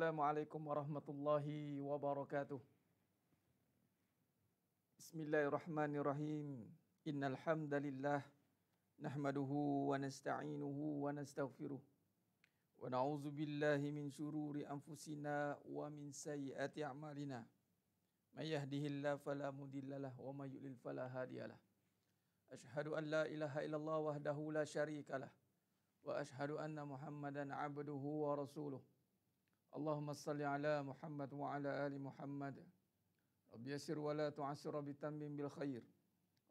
Assalamualaikum warahmatullahi wabarakatuh. Bismillahirrahmanirrahim. Innal hamdalillah nahmaduhu wa nasta'inuhu wa nastaghfiruh. Wa na'udzu billahi min shururi anfusina wa min sayyiati a'malina. May yahdihillahu fala mudhillalah wa may yudlil fala hadiyalah. Asyhadu an la ilaha illallah wahdahu la syarikalah wa asyhadu anna Muhammadan 'abduhu wa rasuluh. Allahumma salli ala Muhammad wa ala ali Muhammad. Rabbi yassir wa la tu'assir bi tammin bil khair.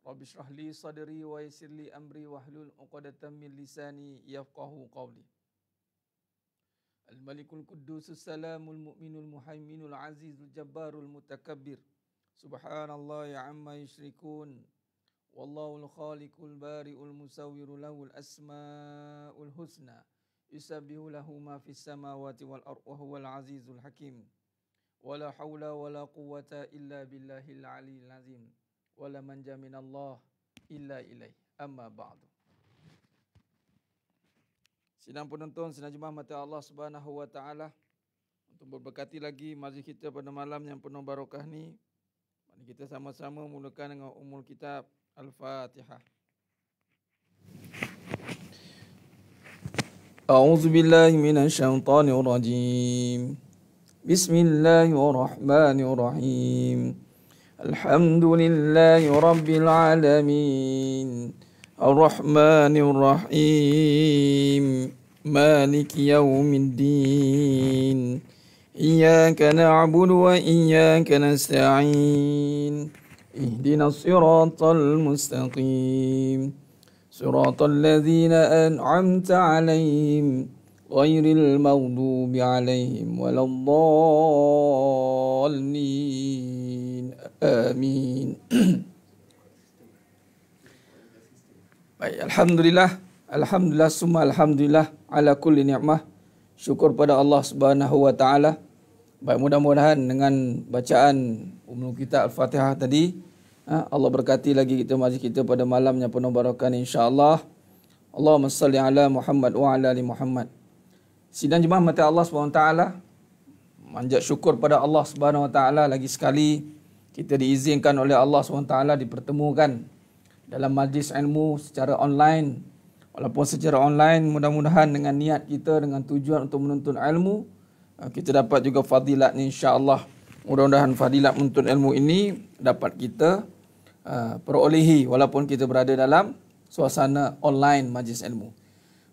Rabbi shrah li sadri wa yassir li amri wahlul 'uqdatam min lisani yafqahu qawli. Al-Malikul Quddusus Salamul Mu'minul Muhaiminul Azizul Jabbarul Mutakabbir. Subhanallah ya amma yusyrikun. Wallahul khaliqul bari'ul musawwirul lahul asmaul husna. Yusabbihu lahu ma fis samawati wal ardh wa huwal azizul hakim. Wala haula wala quwwata illa billahil aliyyil azim. Wala manja minallah illa ilaih. Amma ba'du. Sidang penonton, sidang jemaah mata Allah Subhanahu wa taala, untuk berberkati lagi majlis kita pada malam yang penuh barakah ni, mari kita sama-sama mulakan dengan Ummul Kitab Al-Fatihah. A'udzu billahi minasy syaithanir rajim. Bismillahirrahmanirrahim. Alhamdulillahi rabbil alamin. Ar-Rahmanir Rahim. Maliki yaumiddin. Iyyaka na'budu wa iyyaka nasta'in. Ihdinas siratal mustaqim. Siratal ladzina an'amta 'alaihim ghairil maghdubi 'alaihim waladdallin. Amin. Baik, Alhamdulillah summa alhamdulillah ala kulli ni'mah. Syukur pada Allah Subhanahu wa taala. Baik, mudah-mudahan dengan bacaan Ummul Kitab Al-Fatihah tadi, Allah berkati lagi kita majlis kita pada malamnya penuh barakah insya-Allah. Allahumma salli ala Muhammad wa ala ali Muhammad. Sidang jemaah mata Allah Subhanahu wa taala, manjat syukur pada Allah Subhanahu wa taala lagi sekali kita diizinkan oleh Allah Subhanahu wa taala dipertemukan dalam majlis ilmu secara online. Walaupun secara online, mudah-mudahan dengan niat kita, dengan tujuan untuk menuntut ilmu, kita dapat juga fadilat ni insya-Allah. Mudah-mudahan fadilat menuntut ilmu ini dapat kita perolehi walaupun kita berada dalam suasana online majlis ilmu.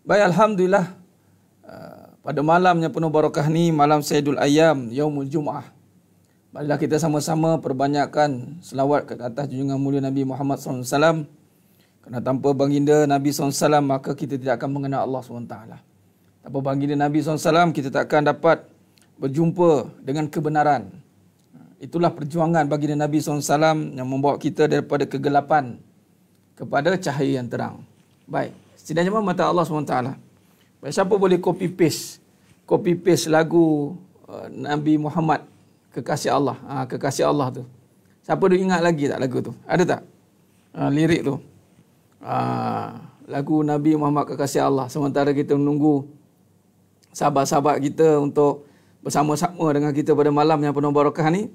Baik, alhamdulillah, pada malamnya penuh barakah ni, malam Sayyidul Ayyam, Yaumul Jum'ah, marilah kita sama-sama perbanyakkan selawat ke atas junjungan mulia Nabi Muhammad SAW. Kerana tanpa baginda Nabi SAW, maka kita tidak akan mengenal Allah SWT. Tanpa baginda Nabi SAW, kita tak akan dapat berjumpa dengan kebenaran. Itulah perjuangan baginda Nabi SAW yang membawa kita daripada kegelapan kepada cahaya yang terang. Baik, sidang jemaah mata Allah SWT. Baik, siapa boleh copy paste lagu Nabi Muhammad, Kekasih Allah. Kekasih Allah tu. Siapa dia ingat lagi tak lagu tu? Ada tak? Lirik tu. Lagu Nabi Muhammad Kekasih Allah. Sementara kita menunggu sahabat-sahabat kita untuk bersama-sama dengan kita pada malam yang penuh barakah ni,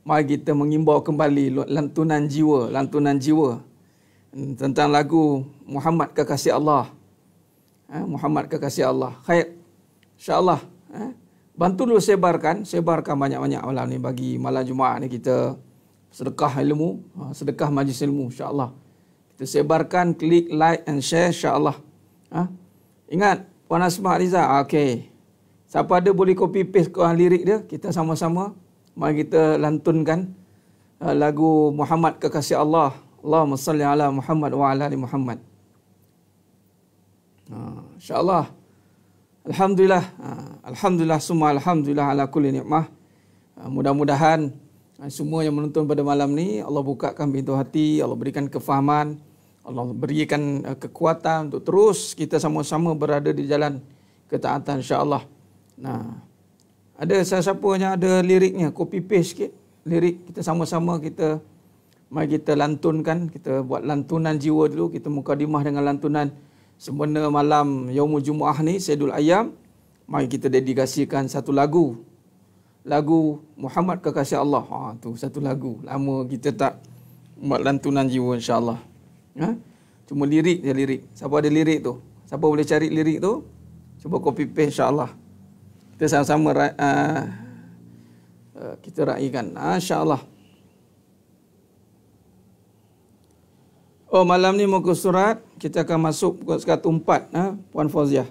mari kita mengimbau kembali lantunan jiwa tentang lagu Muhammad Kekasih Allah. Muhammad Kekasih Allah. Khair, insya-Allah, bantu dulu sebarkan banyak-banyak malam ni. Bagi malam Jumaat ni kita sedekah ilmu, sedekah majlis ilmu insya-Allah. Kita sebarkan, klik like and share insya-Allah. Ingat Puan Asma Riza, okey. Siapa ada boleh copy paste lirik dia, kita sama-sama mari kita lantunkan lagu Muhammad Kekasih Allah. Allahumma salli ala Muhammad wa ala ali Muhammad. Insya-Allah. Alhamdulillah. Alhamdulillah summa alhamdulillah ala kulli ni'mah. Mudah-mudahan semua yang menonton pada malam ni, Allah bukakan pintu hati, Allah berikan kefahaman, Allah berikan kekuatan untuk terus kita sama-sama berada di jalan ketaatan insya-Allah. Nah, ada siapa yang ada liriknya, copy paste sikit lirik, kita sama-sama mari kita lantunkan, kita buat lantunan jiwa dulu, kita mukadimah dengan lantunan sempena malam Yaumul Jumu'ah ni, Sayyidul Ayyam. Mari kita dedikasikan satu lagu lagu Muhammad Kekasih Allah. Tu satu lagu. Lama kita tak buat lantunan jiwa, insya-Allah. Cuma lirik je, lirik. Siapa ada lirik tu? Siapa boleh cari lirik tu? Cuba copy paste, insya-Allah. Kita sama-sama kita raikan, insya-Allah. Oh, malam ni muka surat kita akan masuk ke 104, Puan Fauziah.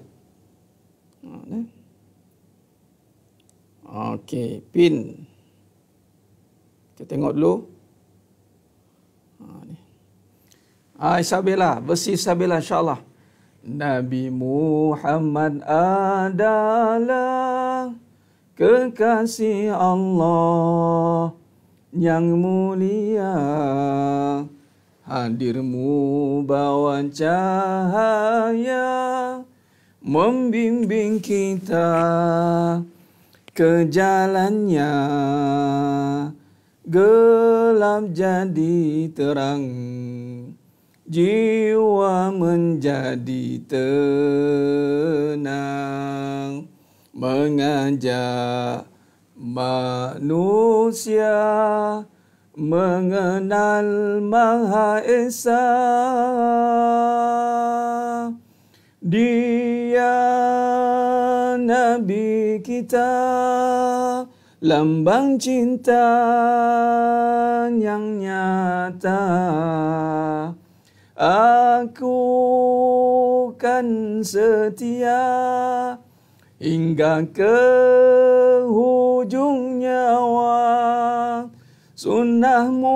Okey, pin. Kita tengok dulu. Isabella, versi Isabella, insya-Allah. Nabi Muhammad adalah kekasih Allah yang mulia. Hadirmu bawa cahaya membimbing kita ke jalannya, gelap jadi terang, jiwa menjadi tenang, mengajak manusia mengenal Maha Esa. Dia Nabi kita, lambang cinta yang nyata. Aku kan setia hingga ke hujung nyawa. Sunnahmu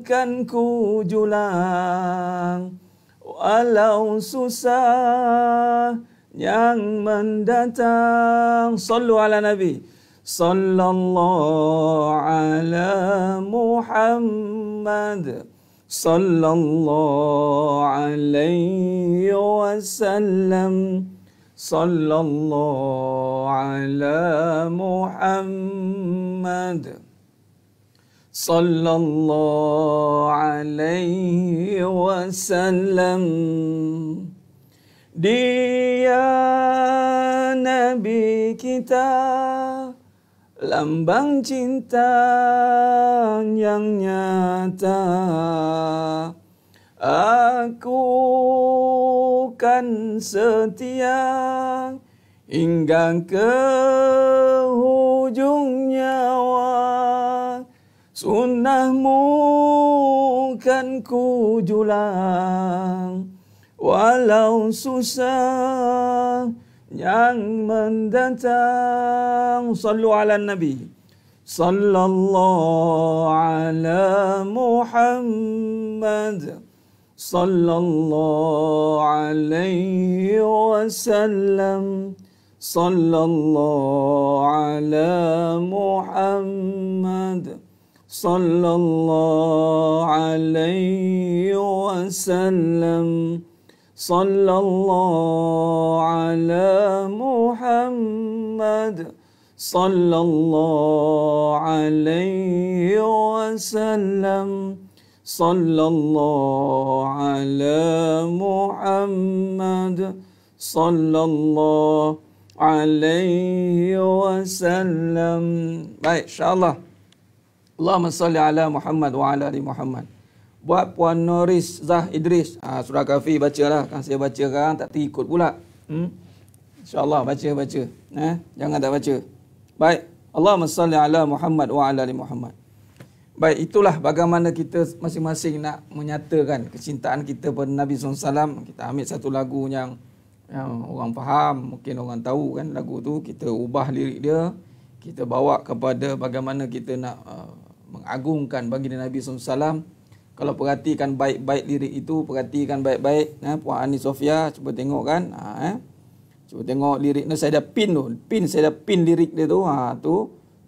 kan ku julang, walau susah yang mendatang. Sallu ala Nabi. Sallallahu ala Muhammad. Sallallahu alaihi wasallam. Sallallahu ala Muhammad. Sallallahu alaihi wasallam. Dia Nabi kita, lambang cinta yang nyata. Aku kan setia hingga ke hujung nyawa. Sunnahmu kan ku julang, walau susah yang mendatang. Sallu ala Nabi. Sallallahu ala Muhammad. Sallallahu alaihi wasallam. Sallallahu ala Muhammad. Sallallahu alaihi wasallam. Sallallahu ala Muhammad. Sallallahu alaihi wasallam. Sallallahu ala Muhammad. Sallallahu alaihi wasallam. Baik, insya-Allah. Allahumma salli ala Muhammad wa ala ali Muhammad. Buat Puan Noris Zah Idris, surah Kahfi bacalah. Kan saya baca sekarang tak terikut pula. InsyaAllah baca. Jangan tak baca. Baik. Allahumma salli ala Muhammad wa ala ali Muhammad. Baik, itulah bagaimana kita masing-masing nak menyatakan kecintaan kita pada Nabi SAW. Kita ambil satu lagu yang orang faham, mungkin orang tahu kan lagu tu. Kita ubah lirik dia. Kita bawa kepada bagaimana kita nak mengagungkan baginda Nabi SAW. Kalau perhatikan baik-baik lirik itu, perhatikan baik-baik. Puan Ani Sofia, cuba tengok kan. Cuba tengok lirik ni, saya dah pin tu. Saya dah pin lirik dia tu. Tu,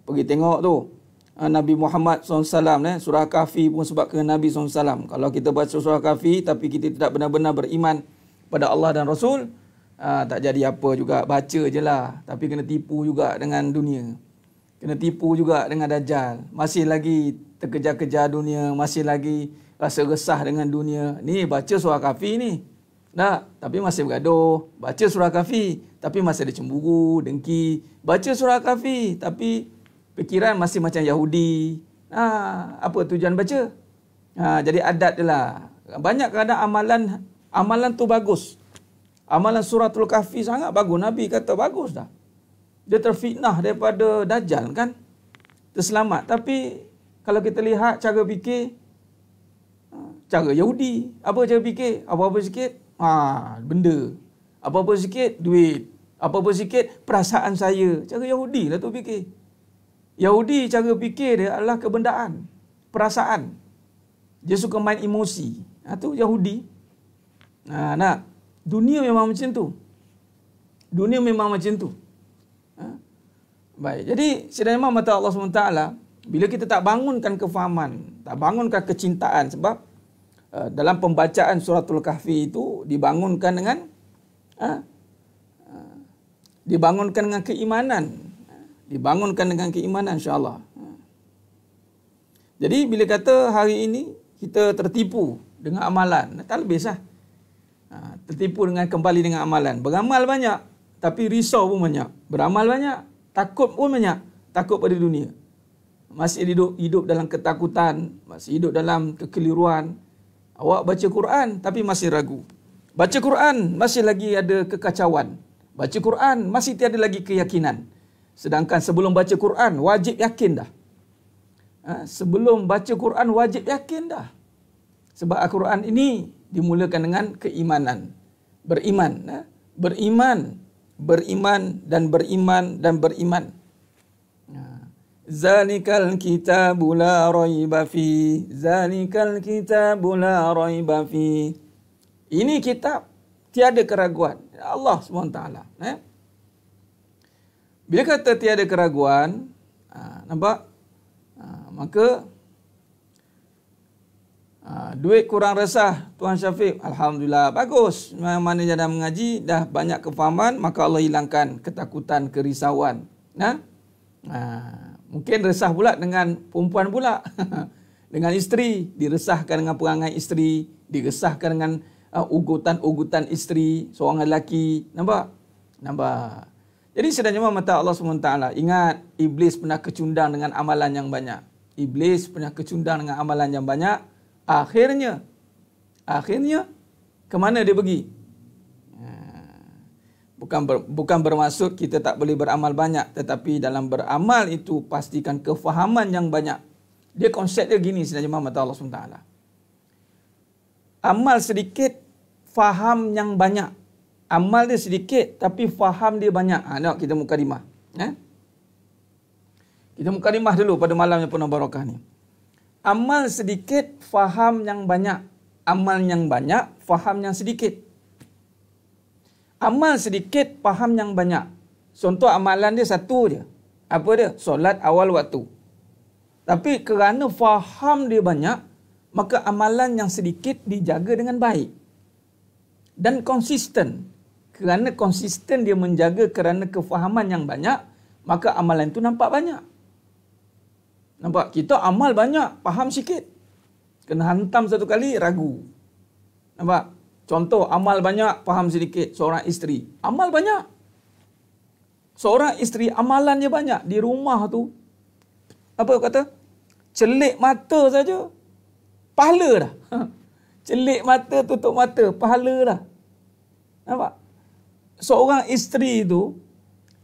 pergi tengok tu. Nabi Muhammad SAW, surah Kahfi pun sebab ke Nabi SAW. Kalau kita baca surah Kahfi, tapi kita tidak benar-benar beriman pada Allah dan Rasul, tak jadi apa juga. Baca je lah. Tapi kena tipu juga dengan dunia. Kena tipu juga dengan Dajjal. Masih lagi terkejar-kejar dunia. Masih lagi rasa resah dengan dunia. Ni baca surah Kahfi ni. Tapi masih bergaduh. Baca surah Kahfi, tapi masih ada cemburu, dengki. Baca surah Kahfi, tapi fikiran masih macam Yahudi. Apa tujuan baca? Jadi adat dia lah. Banyak kadang amalan tu bagus. Amalan suratul Kahfi sangat bagus. Nabi kata bagus dah. Dia terfitnah daripada Dajjal kan. Terselamat. Tapi kalau kita lihat cara fikir, cara Yahudi. Apa cara fikir? Apa-apa sikit, benda. Apa-apa sikit, duit. Apa-apa sikit, perasaan saya. Cara Yahudi lah tu fikir. Yahudi cara fikir dia adalah kebendaan. Perasaan. Dia suka main emosi. Tu Yahudi. Dunia memang macam tu. Dunia memang macam tu. Baik. Jadi, sebenarnya mata Allah SWT, bila kita tak bangunkan kefahaman, tak bangunkan kecintaan, sebab dalam pembacaan suratul Kahfi itu dibangunkan dengan keimanan. Dibangunkan dengan keimanan, insya-Allah. Jadi, bila kata hari ini kita tertipu dengan amalan, tak lebih sah. Tertipu dengan kembali dengan amalan. Beramal banyak, tapi risau pun banyak. Beramal banyak, takut pun banyak. Takut pada dunia. Masih hidup dalam ketakutan, masih hidup dalam kekeliruan. Awak baca Quran tapi masih ragu. Baca Quran masih lagi ada kekacauan. Baca Quran masih tiada lagi keyakinan. Sedangkan sebelum baca Quran wajib yakin dah. Sebelum baca Quran wajib yakin dah. Sebab Al-Quran ini dimulakan dengan keimanan. Beriman. Beriman dan beriman dan beriman. Zalikal kitabu la raiba fi. Zalikal kitabu la raiba fi. Ini kitab tiada keraguan. Allah SWT. Bila kata tiada keraguan, nampak? Maka duit kurang resah, Tuan Syafiq. Alhamdulillah, bagus. Mana dah mengaji, dah banyak kefahaman, maka Allah hilangkan ketakutan, kerisauan. Mungkin resah pula dengan perempuan pula. Dengan isteri, diresahkan dengan perangai isteri, diresahkan dengan ugutan-ugutan isteri, seorang lelaki. Nampak? Jadi sebenarnya mata Allah SWT, ingat, Iblis pernah kecundang dengan amalan yang banyak. Iblis pernah kecundang dengan amalan yang banyak. Akhirnya, ke mana dia pergi? Bukan bermaksud kita tak boleh beramal banyak, tetapi dalam beramal itu pastikan kefahaman yang banyak. Dia konsep dia gini sebenarnya mata Allah SWT. Amal sedikit, faham yang banyak. Amal dia sedikit, tapi faham dia banyak. Tengok kita mukadimah. Kita mukadimah dulu pada malam yang penuh barakah ni. Amal sedikit, faham yang banyak. Amal yang banyak, faham yang sedikit. Amal sedikit, faham yang banyak. Contoh amalan dia satu je. Apa dia? Solat awal waktu. Tapi kerana faham dia banyak, maka amalan yang sedikit dijaga dengan baik. Dan konsisten. Kerana konsisten dia menjaga kerana kefahaman yang banyak, maka amalan itu nampak banyak. Nampak? Kita amal banyak, faham sikit. Kena hantam satu kali, ragu. Nampak? Contoh, amal banyak, faham sedikit. Seorang isteri, amal banyak. Seorang isteri, amalan dia banyak. Di rumah tu, apa kata? Celik mata saja, pahala dah. Celik mata, tutup mata, pahala dah. Nampak? Seorang isteri tu,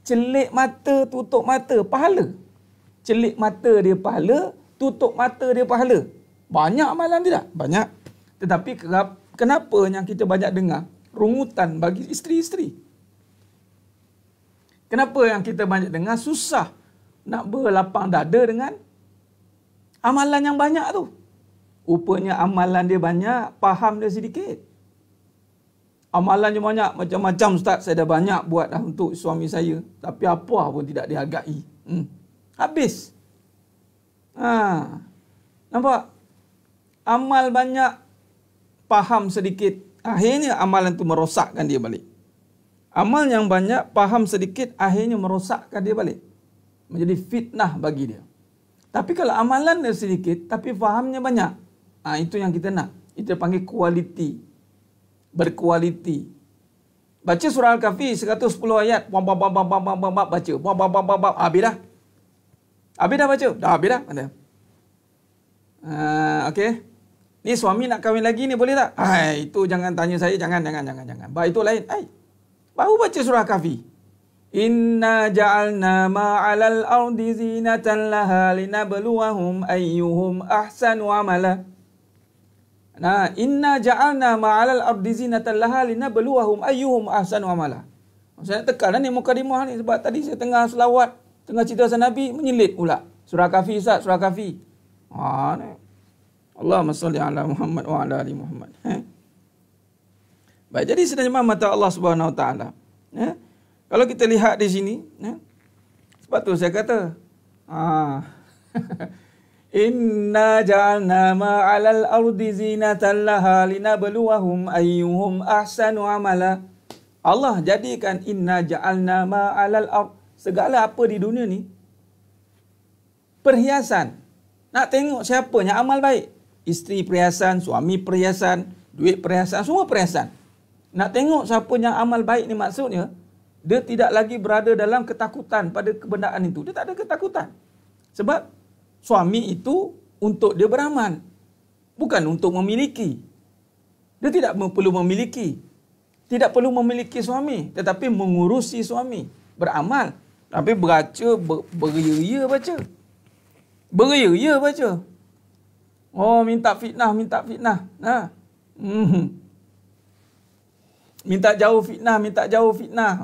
celik mata, tutup mata, pahala. Celik mata dia pahala, tutup mata dia pahala. Banyak amalan dia tak? Banyak. Tetapi kenapa yang kita banyak dengar rungutan bagi isteri-isteri? Kenapa yang kita banyak dengar susah nak berlapang dada dengan amalan yang banyak tu? Rupanya amalan dia banyak, faham dia sedikit. Amalan dia banyak, macam-macam Ustaz, saya dah banyak buat dah untuk suami saya. Tapi apa pun tidak dihargai. Habis. Nampak? Amal banyak, faham sedikit. Akhirnya amalan tu merosakkan dia balik. Amal yang banyak, faham sedikit, akhirnya merosakkan dia balik. Menjadi fitnah bagi dia. Tapi kalau amalan dia sedikit, tapi fahamnya banyak. Itu yang kita nak. Itu panggil kualiti. berkualiti. Baca surah Al-Kahfi 110 ayat. Baca. Habis dah. Habis dah baca. Dah habis dah. Okey. Ni suami nak kahwin lagi ni boleh tak? Itu jangan tanya saya. Jangan. Baik itu lain. Baru baca surah Kahfi. Inna ja'alna ma'alal ardi zinatan laha linabluwahum ayyuhum ahsanu amala. Nah, inna ja'alna ma'alal ardi zinatan laha linabluwahum ayyuhum ahsanu amala. Saya tekanlah ni mukadimah ni sebab tadi saya tengah selawat, tengah cerita pasal Nabi, menyelit pula. Surah Kahfi Ustaz, surah Kahfi. Ni. Allahumma salli ala Muhammad wa ala ali Muhammad. Baik, jadi sebenarnya mata Allah Subhanahu wa taala. Kalau kita lihat di sini, sebab tu saya kata, Inna ja'alna ma'alal ardi zinatan laha linabluwahum ayyuhum ahsanu amala. Allah jadikan inna ja'alna ma'alal ard, segala apa di dunia ni perhiasan. Nak tengok siapa yang amal baik. Isteri perhiasan, suami perhiasan, duit perhiasan, semua perhiasan. Nak tengok siapa yang amal baik ni maksudnya dia tidak lagi berada dalam ketakutan pada kebendaan itu. Dia tak ada ketakutan. Sebab suami itu untuk dia beramal, bukan untuk memiliki. Dia tidak perlu memiliki. Tidak perlu memiliki suami, tetapi mengurusi suami. Beramal. Tapi baca, beria-ria baca. Beria-ria baca. Oh, minta fitnah. Minta jauh fitnah.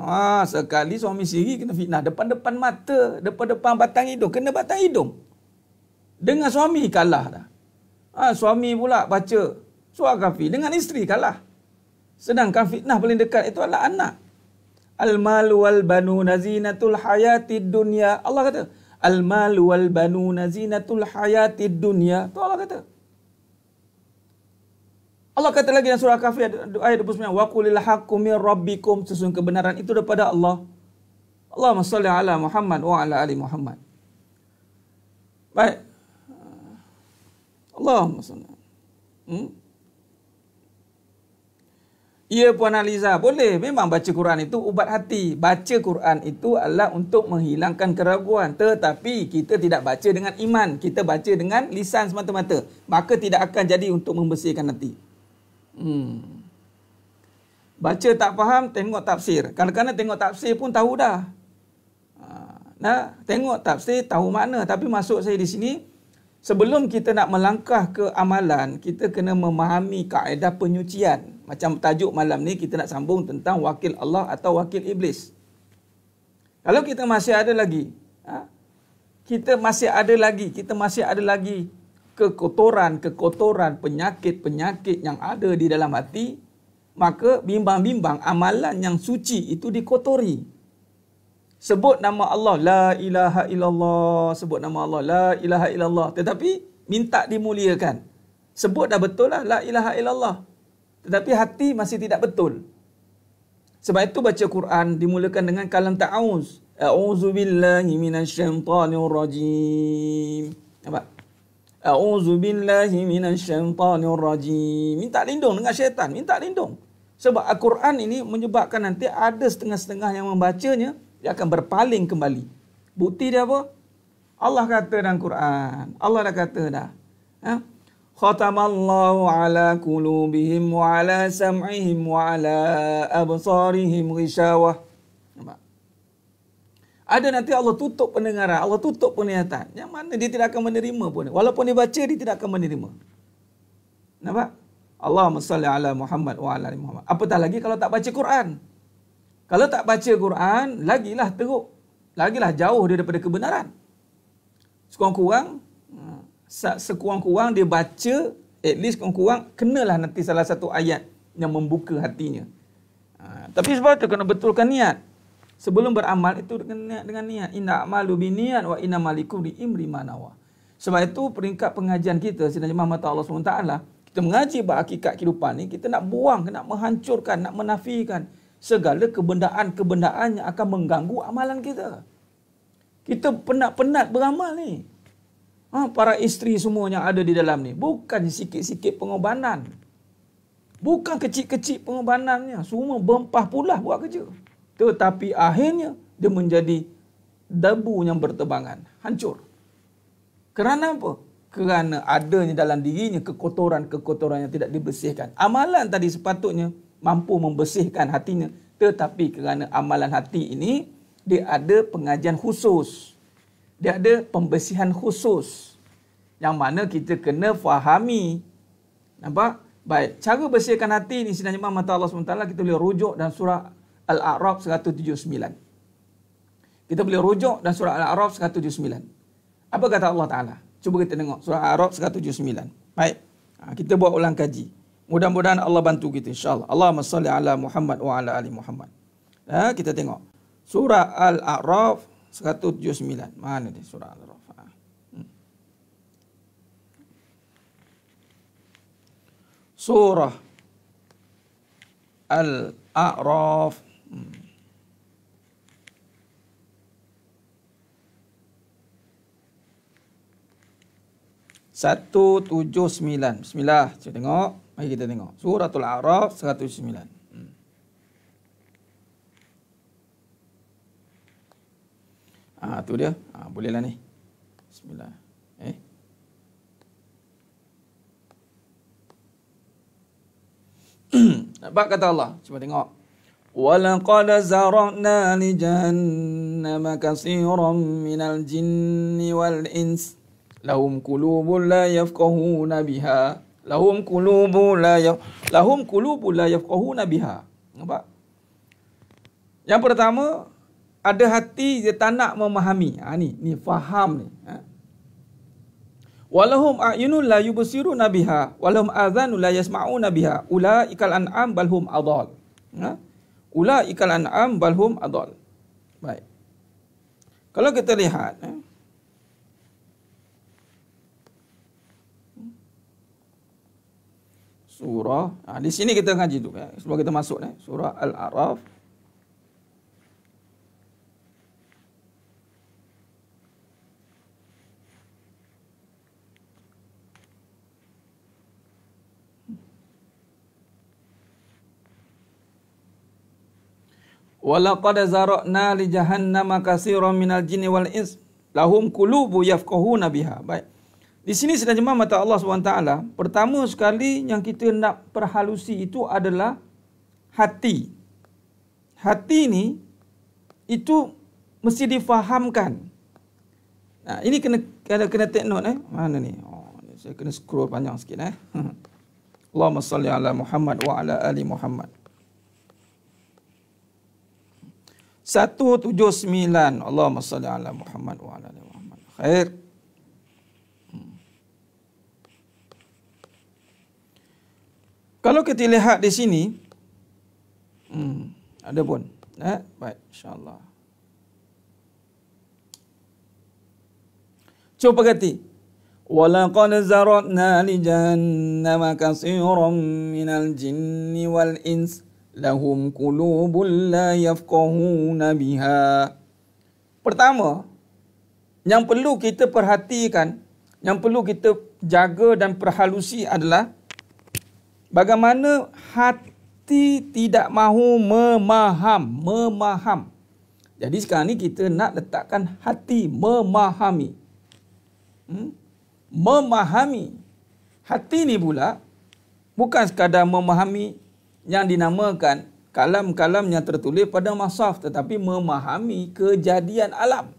Sekali suami sendiri kena fitnah. Depan-depan mata, depan-depan batang hidung. Kena batang hidung. Dengan suami kalah dah. Suami pula baca surah Kahfi. Dengan isteri kalah. Sedangkan fitnah paling dekat itu adalah anak. Al-malu wal banuna zinatul hayatid dunya. Allah kata, al-malu wal banuna zinatul hayatid dunya. Itu Allah kata. Allah kata lagi dalam surah Kahfi ayat 29, wa qulil haqqu mir rabbikum, sesungguhnya kebenaran itu daripada Allah. Allahumma shalli ala Muhammad wa ala ali Muhammad. Baik. Allahumma shalli. Ya Puan Aliza, boleh. Memang baca Quran itu ubat hati. Baca Quran itu adalah untuk menghilangkan keraguan. Tetapi kita tidak baca dengan iman. Kita baca dengan lisan semata-mata. Maka tidak akan jadi untuk membersihkan hati. Baca tak faham, tengok tafsir. Kadang-kadang tengok tafsir pun tahu dah. Tengok tafsir, tahu makna. Tapi maksud saya di sini, sebelum kita nak melangkah ke amalan, kita kena memahami kaedah penyucian. Macam tajuk malam ni, kita nak sambung tentang wakil Allah atau wakil iblis. Kalau kita masih ada lagi, kita masih ada lagi kekotoran, penyakit-penyakit yang ada di dalam hati, maka bimbang-bimbang amalan yang suci itu dikotori. Sebut nama Allah, la ilaha illallah. Sebut nama Allah, la ilaha illallah. Tetapi minta dimuliakan. Sebut dah betul lah, la ilaha illallah. Tetapi hati masih tidak betul. Sebab itu baca Quran dimulakan dengan kalam ta'awuz. A'udzu billahi minasyaitonir rajim. Nampak? A'udzu billahi minasyaitonir rajim. Minta lindung dengan syaitan, minta lindung. Sebab Al-Quran ini menyebabkan nanti ada setengah-setengah yang membacanya, dia akan berpaling kembali. Bukti dia apa? Allah kata dalam Quran. Allah dah kata dah. Khatamallahu ala qulubihim wa ala sam'ihim wa ala absarihim ghishawah. Nampak? Ada nanti Allah tutup pendengaran, Allah tutup penglihatan. Yang mana dia tidak akan menerima pun. Walaupun dia baca, dia tidak akan menerima. Nampak? Allahumma salli ala Muhammad wa ala ali Muhammad. Apatah lagi kalau tak baca Quran. Kalau tak baca Quran, lagilah teruk. Lagilah jauh dia daripada kebenaran. Sekurang-kurang dia baca, at least kurang-kurang kenalah nanti salah satu ayat yang membuka hatinya. Tapi sebab itu kena betulkan niat. Sebelum beramal itu dengan niat. Inna a'malu biniyat wa inna malikum di imri manawa. Sebab itu peringkat pengajian kita sebenarnya mata Allah SWT, kita mengaji hakikat kehidupan ni, kita nak buang, nak menghancurkan, nak menafikan segala kebendaan-kebendaan yang akan mengganggu amalan kita. Kita penat-penat beramal ni. Para isteri semua yang ada di dalam ni. Bukan sikit-sikit pengorbanan. Bukan kecil-kecil pengorbanannya. Semua berempah pulah buat kerja. Tetapi akhirnya dia menjadi debu yang berterbangan. Hancur. Kerana apa? Kerana adanya dalam dirinya kekotoran-kekotoran yang tidak dibersihkan. Amalan tadi sepatutnya mampu membersihkan hatinya. Tetapi kerana amalan hati ini, dia ada pengajian khusus. Dia ada pembersihan khusus. Yang mana kita kena fahami. Nampak? Baik, cara bersihkan hati ni sebenarnya mata Allah SWT kita boleh rujuk dalam surah Al-A'raf 179. Kita boleh rujuk dalam surah Al-A'raf 179. Apa kata Allah Ta'ala? Cuba kita tengok surah Al-A'raf 179. Baik, kita buat ulang kaji. Mudah-mudahan Allah bantu kita insya-Allah. Allahumma salli ala Muhammad wa ala ali Muhammad. Kita tengok surah Al-A'raf 179. Mana dia surah Al-A'raf? Surah Al-A'raf. 179. Bismillah. Kita tengok. Mari kita tengok. Suratul A'raf 179. Tu dia. Bolehlah ni. Bismillah. Nampak kata Allah. Cuba tengok. وَلَقَدْ زَرَعْنَا لِجَهَنَّمَ كَثِيرًا مِنَ الْجِنِّ وَالْإِنسِ لَهُمْ قُلُوبٌ لَا يَفْقَهُونَ بِهَا لَهُمْ قُلُوبٌ لَا يَفْقَهُونَ بِهَا. Nampak? Yang pertama, ada hati dia tak nak memahami. Ni faham ni. Walahum a'yunun la yubsiruna biha walahum adhanun la yasma'una biha ulaikal an'am bal hum adall. Ulaikal an'am bal hum adall. Baik. Kalau kita lihat surah di sini kita ngaji dulu sebelum kita masuk surah Al-A'raf. Walaqad zara'na li jahannama katsiran minal jinni wal ins lahum qulubu yafqahuna biha. Baik. Di sini sedang jemaah mata Allah SWT, pertama sekali yang kita nak perhalusi itu adalah hati. Hati ni itu mesti difahamkan. Ini kena take note Mana ni? Saya kena scroll panjang sikit Allahumma salli ala Muhammad wa ala ali Muhammad. 179. Allahumma salli ala Muhammad wa ala ali Muhammad. Khair. Kalau kita lihat di sini, ada pun. Baik, insya-Allah. Cuba perhati. Walaqad zara'na li jahannama katsiran minal jinni wal ins lahum qulubun la yafqahuna biha. Pertama, yang perlu kita perhatikan, yang perlu kita jaga dan perhalusi adalah bagaimana hati tidak mahu memaham. Jadi sekarang ni kita nak letakkan hati memahami. Memahami. Hati ni pula bukan sekadar memahami yang dinamakan kalam-kalam yang tertulis pada mushaf, tetapi memahami kejadian alam.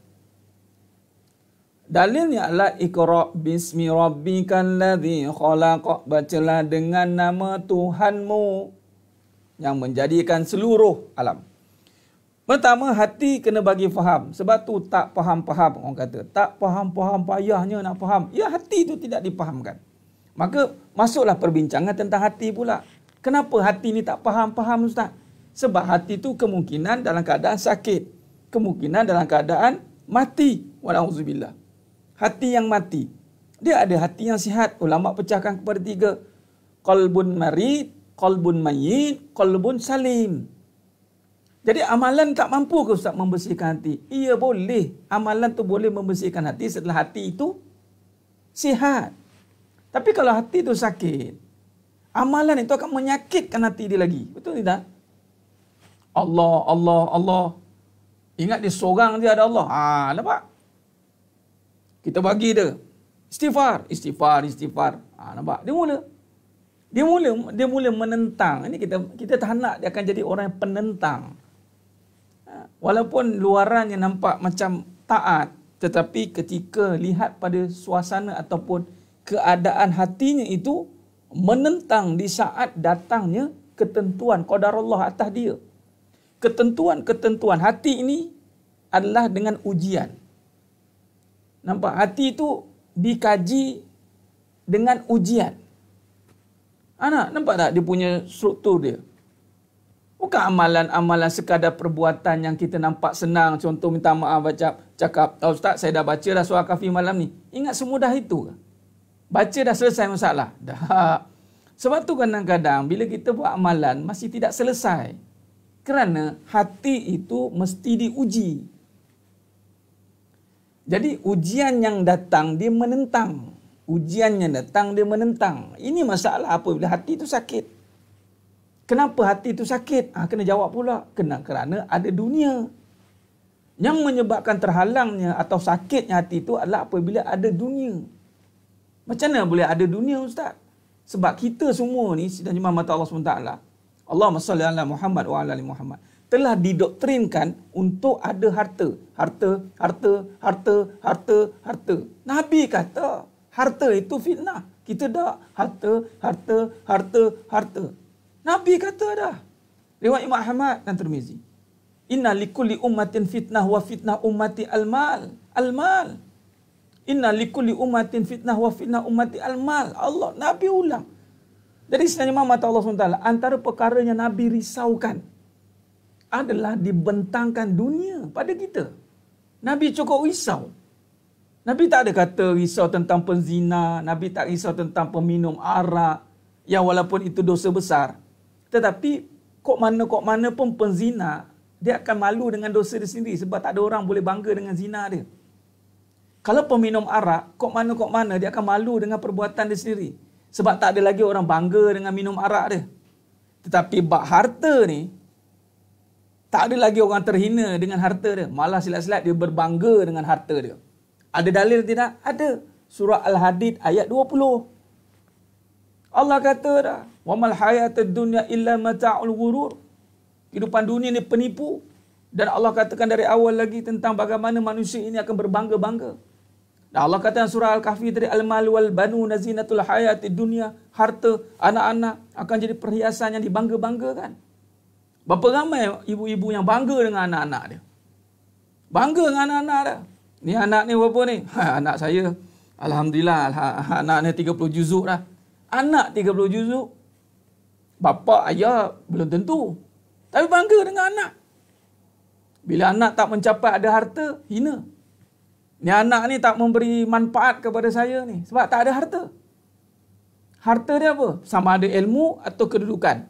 Dalilnya adalah Iqra' bismi rabbikal ladzi khalaq. Bacalah dengan nama Tuhanmu yang menjadikan seluruh alam. Pertama, hati kena bagi faham. Sebab tu tak faham-faham. Orang kata, tak faham-faham payahnya nak faham. Ya, hati itu tidak dipahamkan. Maka, masuklah perbincangan tentang hati pula. Kenapa hati ni tak faham-faham, Ustaz? Sebab hati itu kemungkinan dalam keadaan sakit. Kemungkinan dalam keadaan mati. Walauzubillah. Hati yang mati. Dia ada hati yang sihat. Ulama pecahkan kepada 3. Qalbun marid, qalbun mayyit, qalbun salim. Jadi amalan tak mampu ke Ustaz membersihkan hati? Ia boleh. Amalan tu boleh membersihkan hati setelah hati itu sihat. Tapi kalau hati itu sakit, Amalan itu akan menyakitkan hati dia lagi. Betul tidak? Allah, Allah, Allah. Ingat dia seorang dia ada Allah. Nampak? Kita bagi dia. Istighfar, istighfar, istighfar. Nampak? Dia mula menentang. Ini kita tak nak dia akan jadi orang yang penentang. Walaupun luarannya nampak macam taat, tetapi ketika lihat pada suasana ataupun keadaan hatinya itu menentang di saat datangnya ketentuan qadarullah atas dia. Ketentuan hati ini adalah dengan ujian. Nampak? Hati itu dikaji dengan ujian. Nampak tak dia punya struktur dia? Bukan amalan-amalan sekadar perbuatan yang kita nampak senang. Contoh minta maaf, cakap, Ustaz saya dah baca dah surah Kahfi malam ni. Ingat semudah itu ke? Baca dah selesai masalah? Dah. Sebab tu kadang-kadang bila kita buat amalan masih tidak selesai. Kerana hati itu mesti diuji. Jadi ujian yang datang dia menentang. Ujian yang datang dia menentang. Ini masalah apabila hati itu sakit. Kenapa hati itu sakit? Kena jawab pula. Kerana ada dunia. Yang menyebabkan terhalangnya atau sakitnya hati itu adalah apabila ada dunia. Macam mana boleh ada dunia, Ustaz? Sebab kita semua ni, sidang jemaah mata Allah SWT, Allahumma salli ala Muhammad wa ala ali Muhammad, telah didoktrinkan untuk ada harta. Harta. Nabi kata, harta itu fitnah. Kita dah harta. Nabi kata dah. Riwayat Imam Ahmad dan Tirmizi. Inna likulli ummatin fitnah wa fitnah ummati al-mal. Al-mal. Inna likulli ummatin fitnah wa fitnah ummati al-mal. Allah, Nabi ulang. Jadi sebenarnya mata Allah SWT, antara perkaranya Nabi risaukan adalah dibentangkan dunia pada kita. Nabi cukup risau. Nabi tak ada kata risau tentang penzina. Nabi tak risau tentang peminum arak. Yang walaupun itu dosa besar. Tetapi kok mana pun penzina, dia akan malu dengan dosa dia sendiri sebab tak ada orang boleh bangga dengan zina dia. Kalau peminum arak, kok mana dia akan malu dengan perbuatan dia sendiri sebab tak ada lagi orang bangga dengan minum arak dia. Tetapi bab harta ni, tak ada lagi orang terhina dengan harta dia. Malah silat-silat dia berbangga dengan harta dia. Ada dalil tidak? Ada. Surah Al-Hadid ayat 20. Allah kata dah, wamal hayatud dunya illa mata'ul ghurur. Kehidupan dunia ni penipu. Dan Allah katakan dari awal lagi tentang bagaimana manusia ini akan berbangga-bangga. Dan Allah kata dalam surah Al-Kahfi tadi, al-mal wal banuna zinatul hayatid dunya, harta, anak-anak akan jadi perhiasan yang dibangga-banggakan. Berapa ramai ibu-ibu yang bangga dengan anak-anak dia? Bangga dengan anak-anak dia. Ni anak ni berapa ni? Anak saya, alhamdulillah, anak ni 30 juzuk dah. Anak 30 juzuk. Bapa, ayah belum tentu. Tapi bangga dengan anak. Bila anak tak mencapai ada harta, hina. Ni anak ni tak memberi manfaat kepada saya ni. Sebab tak ada harta. Harta dia apa? Sama ada ilmu atau kedudukan.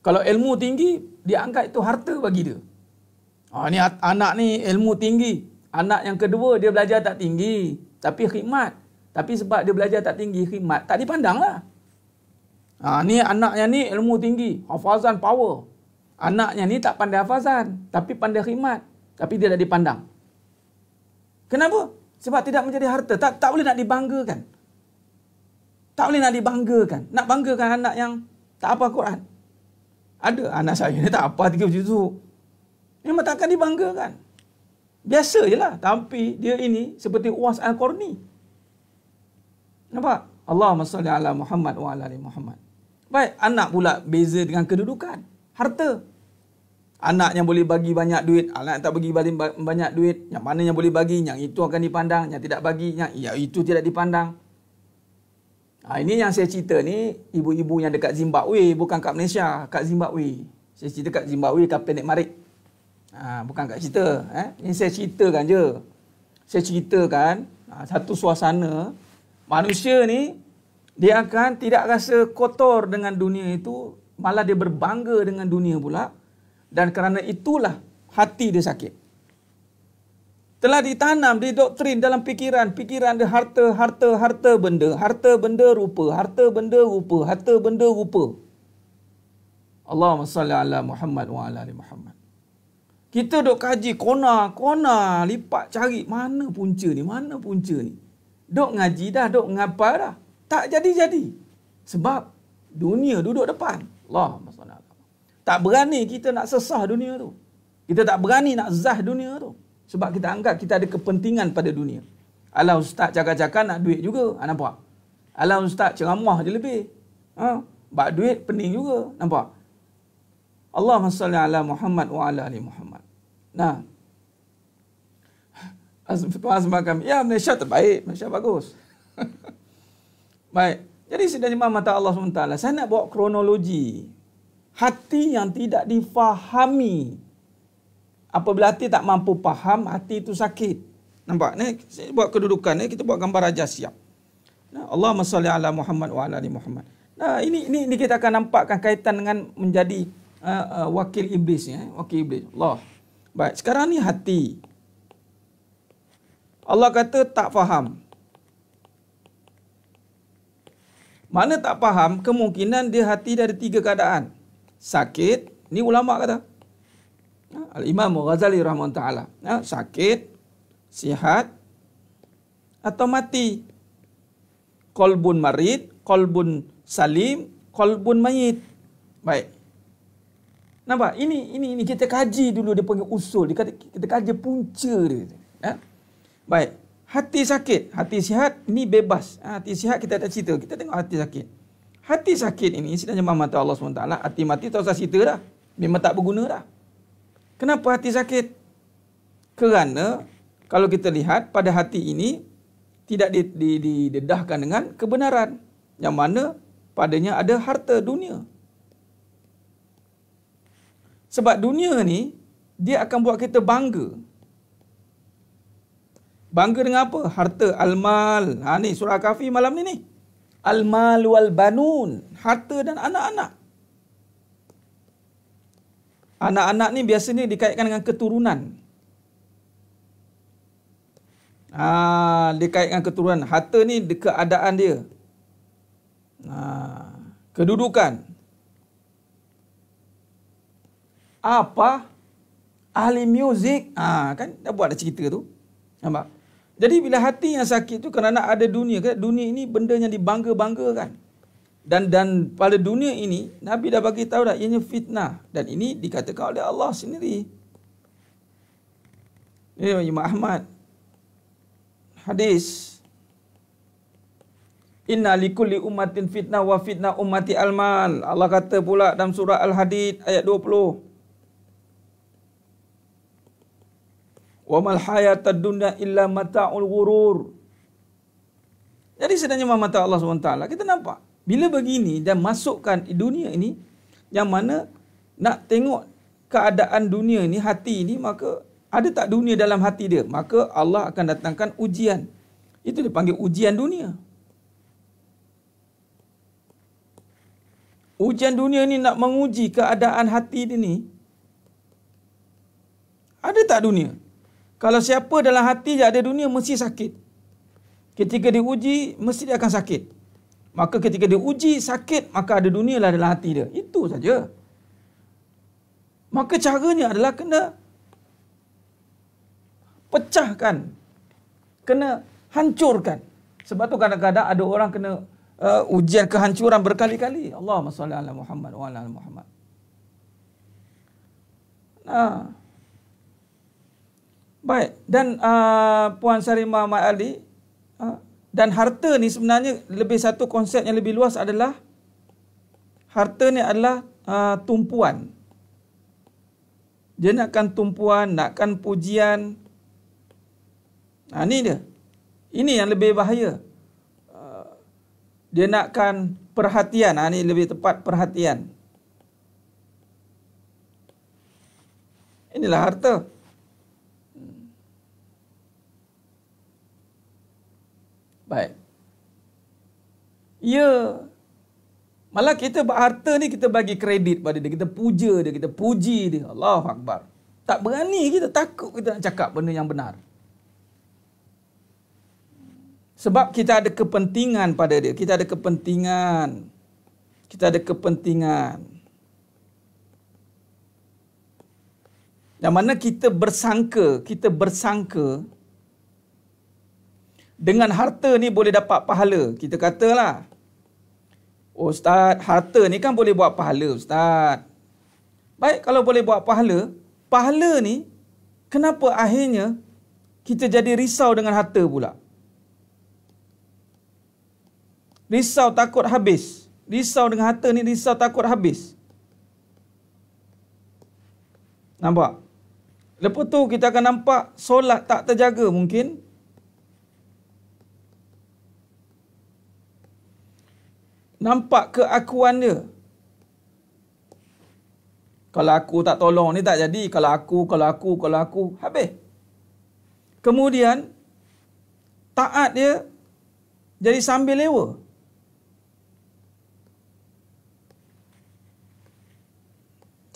Kalau ilmu tinggi, dia anggap itu harta bagi dia. Ni anak ni ilmu tinggi. Anak yang kedua, dia belajar tak tinggi. Tapi khidmat. Tapi sebab dia belajar tak tinggi, khidmat, tak dipandang lah. Ni anaknya ni ilmu tinggi, hafazan power. Anaknya ni tak pandai hafazan, tapi pandai khidmat. Tapi dia tak dipandang. Kenapa? Sebab tidak menjadi harta. Tak boleh nak dibanggakan. Tak boleh nak dibanggakan. Nak banggakan anak yang tak apa Quran. Ada anak saya ni tak apa 3 juzuk. Memang takkan dibanggakan. Biasa je lah. Tapi dia ini seperti Uwais Al-Qarni. Nampak? Allahumma salli ala Muhammad wa ala ali Muhammad. Baik, anak pula beza dengan kedudukan. Harta. Anak yang boleh bagi banyak duit, anak yang tak bagi banyak duit, yang mana yang boleh bagi, yang itu akan dipandang, yang tidak bagi, yang itu tidak dipandang. Ini yang saya cerita ni, ibu-ibu yang dekat Zimbabwe, bukan kat Malaysia, kat Zimbabwe. Saya cerita kat Zimbabwe, kapal Nek Marik. Bukan kat cerita. Ini saya ceritakan je. Saya ceritakan satu suasana. Manusia ni, dia akan tidak rasa kotor dengan dunia itu, malah dia berbangga dengan dunia pula. Dan kerana itulah hati dia sakit. Telah ditanam, didoktrin dalam fikiran dia harta benda rupa, harta benda rupa. Allahumma salli ala Muhammad wa ala ali Muhammad. Kita duk kaji kona, lipat cari mana punca ni. Duk ngaji dah, duk ngapal dah. Tak jadi. Sebab dunia duduk depan. Allahumma salli ala. Tak berani kita nak sesah dunia tu. Kita tak berani nak zah dunia tu. Sebab kita anggap kita ada kepentingan pada dunia. Alah ustaz cakap-cakap nak duit juga. Nampak? Alah ustaz ceramah je lebih. Bak duit pening juga. Nampak? Allahumma salli ala Muhammad wa ala ali Muhammad. Nah. Tuan-tuan kami. Ya, Malaysia terbaik. Malaysia bagus. Baik. Jadi sedang imam mata Allah SWT. Saya nak bawa kronologi. Hati yang tidak difahami. Apabila hati tak mampu faham, hati itu sakit. Nampak? Ni saya buat kedudukan ni, kita buat gambar raja siap. Nah, Allahumma salli ala Muhammad wa ala ali Muhammad. Nah, ini kita akan nampakkan kaitan dengan menjadi wakil iblis ya, wakil iblis. Allah. Baik, sekarang ni hati. Allah kata tak faham. Mana tak faham, kemungkinan dia hati dari 3 keadaan. Sakit, ni ulama kata. Al-Imam Ghazali rahimahullah ta'ala. Sakit, sihat, atau mati. Qalbun marid, qalbun salim, qalbun mayit. Baik. Nampak? Ini kita kaji dulu, dia panggil usul. Kita kaji punca dia. Baik. Hati sakit, hati sihat, ni bebas. Hati sihat kita tak cerita. Kita tengok hati sakit. Hati sakit ini, sedangkan mata Allah SWT, hati mati tak usah cerita dah. Memang tak berguna dah. Kenapa hati sakit? Kerana kalau kita lihat pada hati ini tidak didedahkan dengan kebenaran. Yang mana padanya ada harta dunia. Sebab dunia ni dia akan buat kita bangga. Bangga dengan apa? Harta, al-mal. Ni surah Kahfi malam ni. Al-mal wal banun. Harta dan anak-anak. Anak-anak ni biasanya dikaitkan dengan keturunan. Dikaitkan keturunan. Harta ni keadaan dia. Kedudukan. Apa? Ahli muzik. Kan dah buat dah cerita tu. Nampak? Jadi bila hati yang sakit tu kerana ada dunia. Dunia ini benda yang dibangga-banggakan. Dan pada dunia ini, Nabi dah bagi tahu dah, ianya fitnah. Dan ini dikatakan oleh Allah sendiri. Ini Imam Ahmad. Hadis. Inna likulli ummatin fitnah wa fitnah ummati al-mal. Allah kata pula dalam surah Al-Hadid ayat 20. Wa mal hayatad dunya illa mata'ul ghurur. Jadi sebenarnya mata Allah SWT, kita nampak bila begini dan masukkan dunia ini, yang mana nak tengok keadaan dunia ini, hati ini, maka ada tak dunia dalam hati dia? Maka Allah akan datangkan ujian. Itu dipanggil ujian dunia. Ujian dunia ni nak menguji keadaan hati dia ni. Ada tak dunia? Kalau siapa dalam hati je ada dunia, mesti sakit. Ketika diuji, mesti dia akan sakit. Maka ketika dia uji sakit, maka ada dunia lah dalam hati dia. Itu saja. Maka caranya adalah kena pecahkan. Kena hancurkan. Sebab tu kadang-kadang ada orang kena ujian kehancuran berkali-kali. Allahumma salli ala Muhammad wa ala Muhammad. Baik. Dan Puan Sarimah Mat Ali, dan harta ni sebenarnya lebih satu konsep yang lebih luas adalah harta ni adalah tumpuan. Dia nakkan tumpuan, nakkan pujian. Ni dia. Ini yang lebih bahaya. Dia nakkan perhatian. Ni lebih tepat perhatian. Inilah harta. Baik. Ya. Malah kita harta ni kita bagi kredit pada dia. Kita puja dia, kita puji dia. Allahu Akbar. Tak berani kita, takut kita nak cakap benda yang benar. Sebab kita ada kepentingan pada dia. Kita ada kepentingan. Kita ada kepentingan. Yang mana kita bersangka dengan harta ni boleh dapat pahala. Kita katalah, oh Ustaz, harta ni kan boleh buat pahala Ustaz. Baik, kalau boleh buat pahala, pahala ni kenapa akhirnya kita jadi risau dengan harta pula? Risau takut habis. Risau dengan harta ni, risau takut habis. Nampak? Lepas tu kita akan nampak solat tak terjaga mungkin. Nampak keakuan dia. Kalau aku tak tolong ni tak jadi. Kalau aku, habis. Kemudian, taat dia jadi sambil lewa.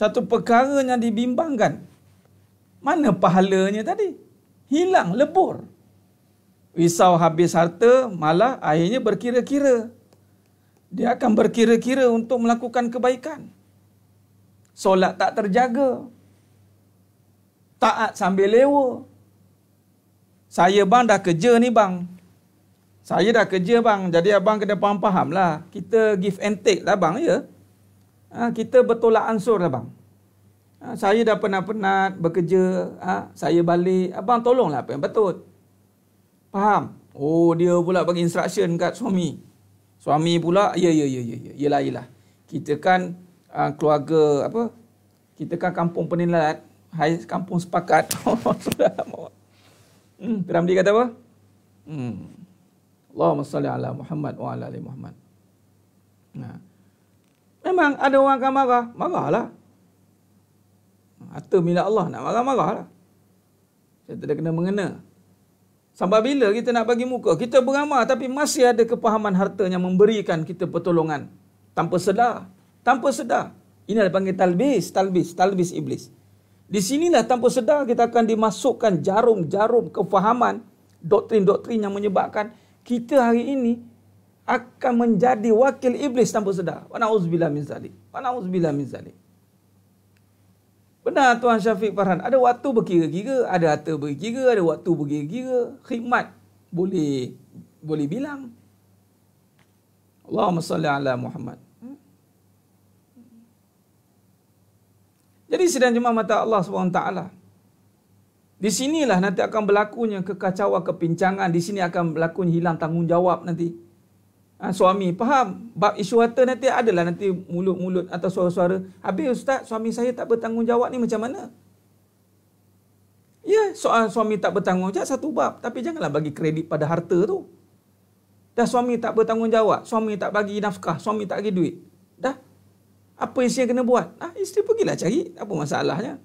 Satu perkara yang dibimbangkan. Mana pahalanya tadi? Hilang, lebur. Risau habis harta, malah akhirnya berkira-kira. Dia akan berkira-kira untuk melakukan kebaikan. Solat tak terjaga. Taat sambil lewa. Saya bang dah kerja ni bang. Saya dah kerja bang. Jadi abang kena faham lah. Kita give and take lah bang ya. Kita bertolak ansur lah bang. Saya dah penat-penat bekerja. Saya balik. Abang tolonglah apa yang betul. Faham? Oh dia pula bagi instruction kat suami. Suami pula, yelah. Kita kan keluarga apa? Kita kan kampung penilat, kampung sepakat. Ramli kata apa? Allahumma salli ala Muhammad wa ala ali Muhammad. Memang ada orang akan marah, marahlah. Harta milik Allah, nak marah-marahlah. Kita tidak kena mengena. Sampai bila kita nak bagi muka? Kita beramal tapi masih ada kepahaman harta yang memberikan kita pertolongan. Tanpa sedar. Tanpa sedar. Ini adalah panggil talbis iblis. Di sinilah tanpa sedar kita akan dimasukkan jarum-jarum kefahaman, doktrin-doktrin yang menyebabkan kita hari ini akan menjadi wakil iblis tanpa sedar. Wa na'udzubillah min zalik. Wa na'udzubillah min zalik. Benar Tuan Syafiq Farhan, ada waktu berkira-kira, ada harta berkira, ada waktu berkira-kira, khidmat boleh bilang. Allahumma salli ala Muhammad. Jadi sidang jemaah mata Allah SWT, di sinilah nanti akan berlakunya kekacauan, kepincangan, di sini akan berlakunya hilang tanggungjawab nanti. Suami faham bab isu harta nanti adalah nanti mulut-mulut atau suara-suara, habis Ustaz suami saya tak bertanggungjawab ni macam mana? Ya, soal suami tak bertanggungjawab satu bab, tapi janganlah bagi kredit pada harta tu. Dah suami tak bertanggungjawab, suami tak bagi nafkah, suami tak bagi duit. Dah, apa isteri yang kena buat? Isteri pergilah cari, apa masalahnya?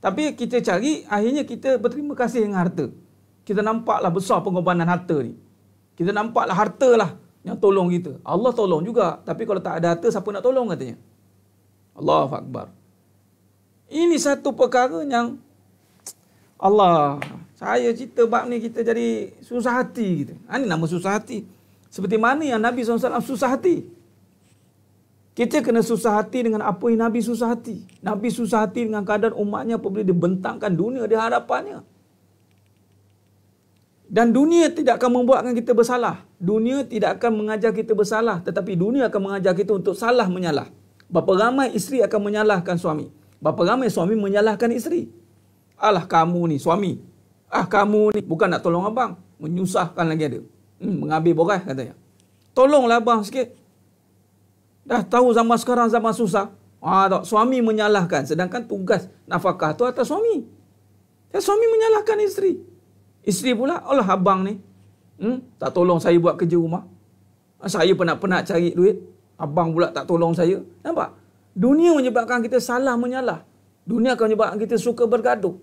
Tapi kita cari, akhirnya kita berterima kasih dengan harta. Kita nampaklah besar pengorbanan harta ni. Kita nampaklah harta lah yang tolong kita. Allah tolong juga. Tapi kalau tak ada harta, siapa nak tolong katanya? Allahu Akbar. Ini satu perkara yang Allah, saya cerita bab ni kita jadi susah hati kita. Ini nama susah hati. Seperti mana yang Nabi SAW susah hati. Kita kena susah hati dengan apa yang Nabi susah hati. Nabi susah hati dengan keadaan umatnya apabila dibentangkan dunia di hadapannya. Dan dunia tidak akan membuatkan kita bersalah. Dunia tidak akan mengajar kita bersalah. Tetapi dunia akan mengajar kita untuk salah menyalah. Berapa ramai isteri akan menyalahkan suami. Berapa ramai suami menyalahkan isteri. Alah kamu ni suami. Kamu ni bukan nak tolong abang. Menyusahkan lagi ada. Mengambil boras katanya. Tolonglah abang sikit. Dah tahu zaman sekarang zaman susah. Suami menyalahkan. Sedangkan tugas nafkah tu atas suami. Dan suami menyalahkan isteri. Isteri pula, Allah abang ni. Tak tolong saya buat kerja rumah. Saya penat-penat cari duit. Abang pula tak tolong saya. Nampak? Dunia menyebabkan kita salah menyalah. Dunia akan menyebabkan kita suka bergaduh.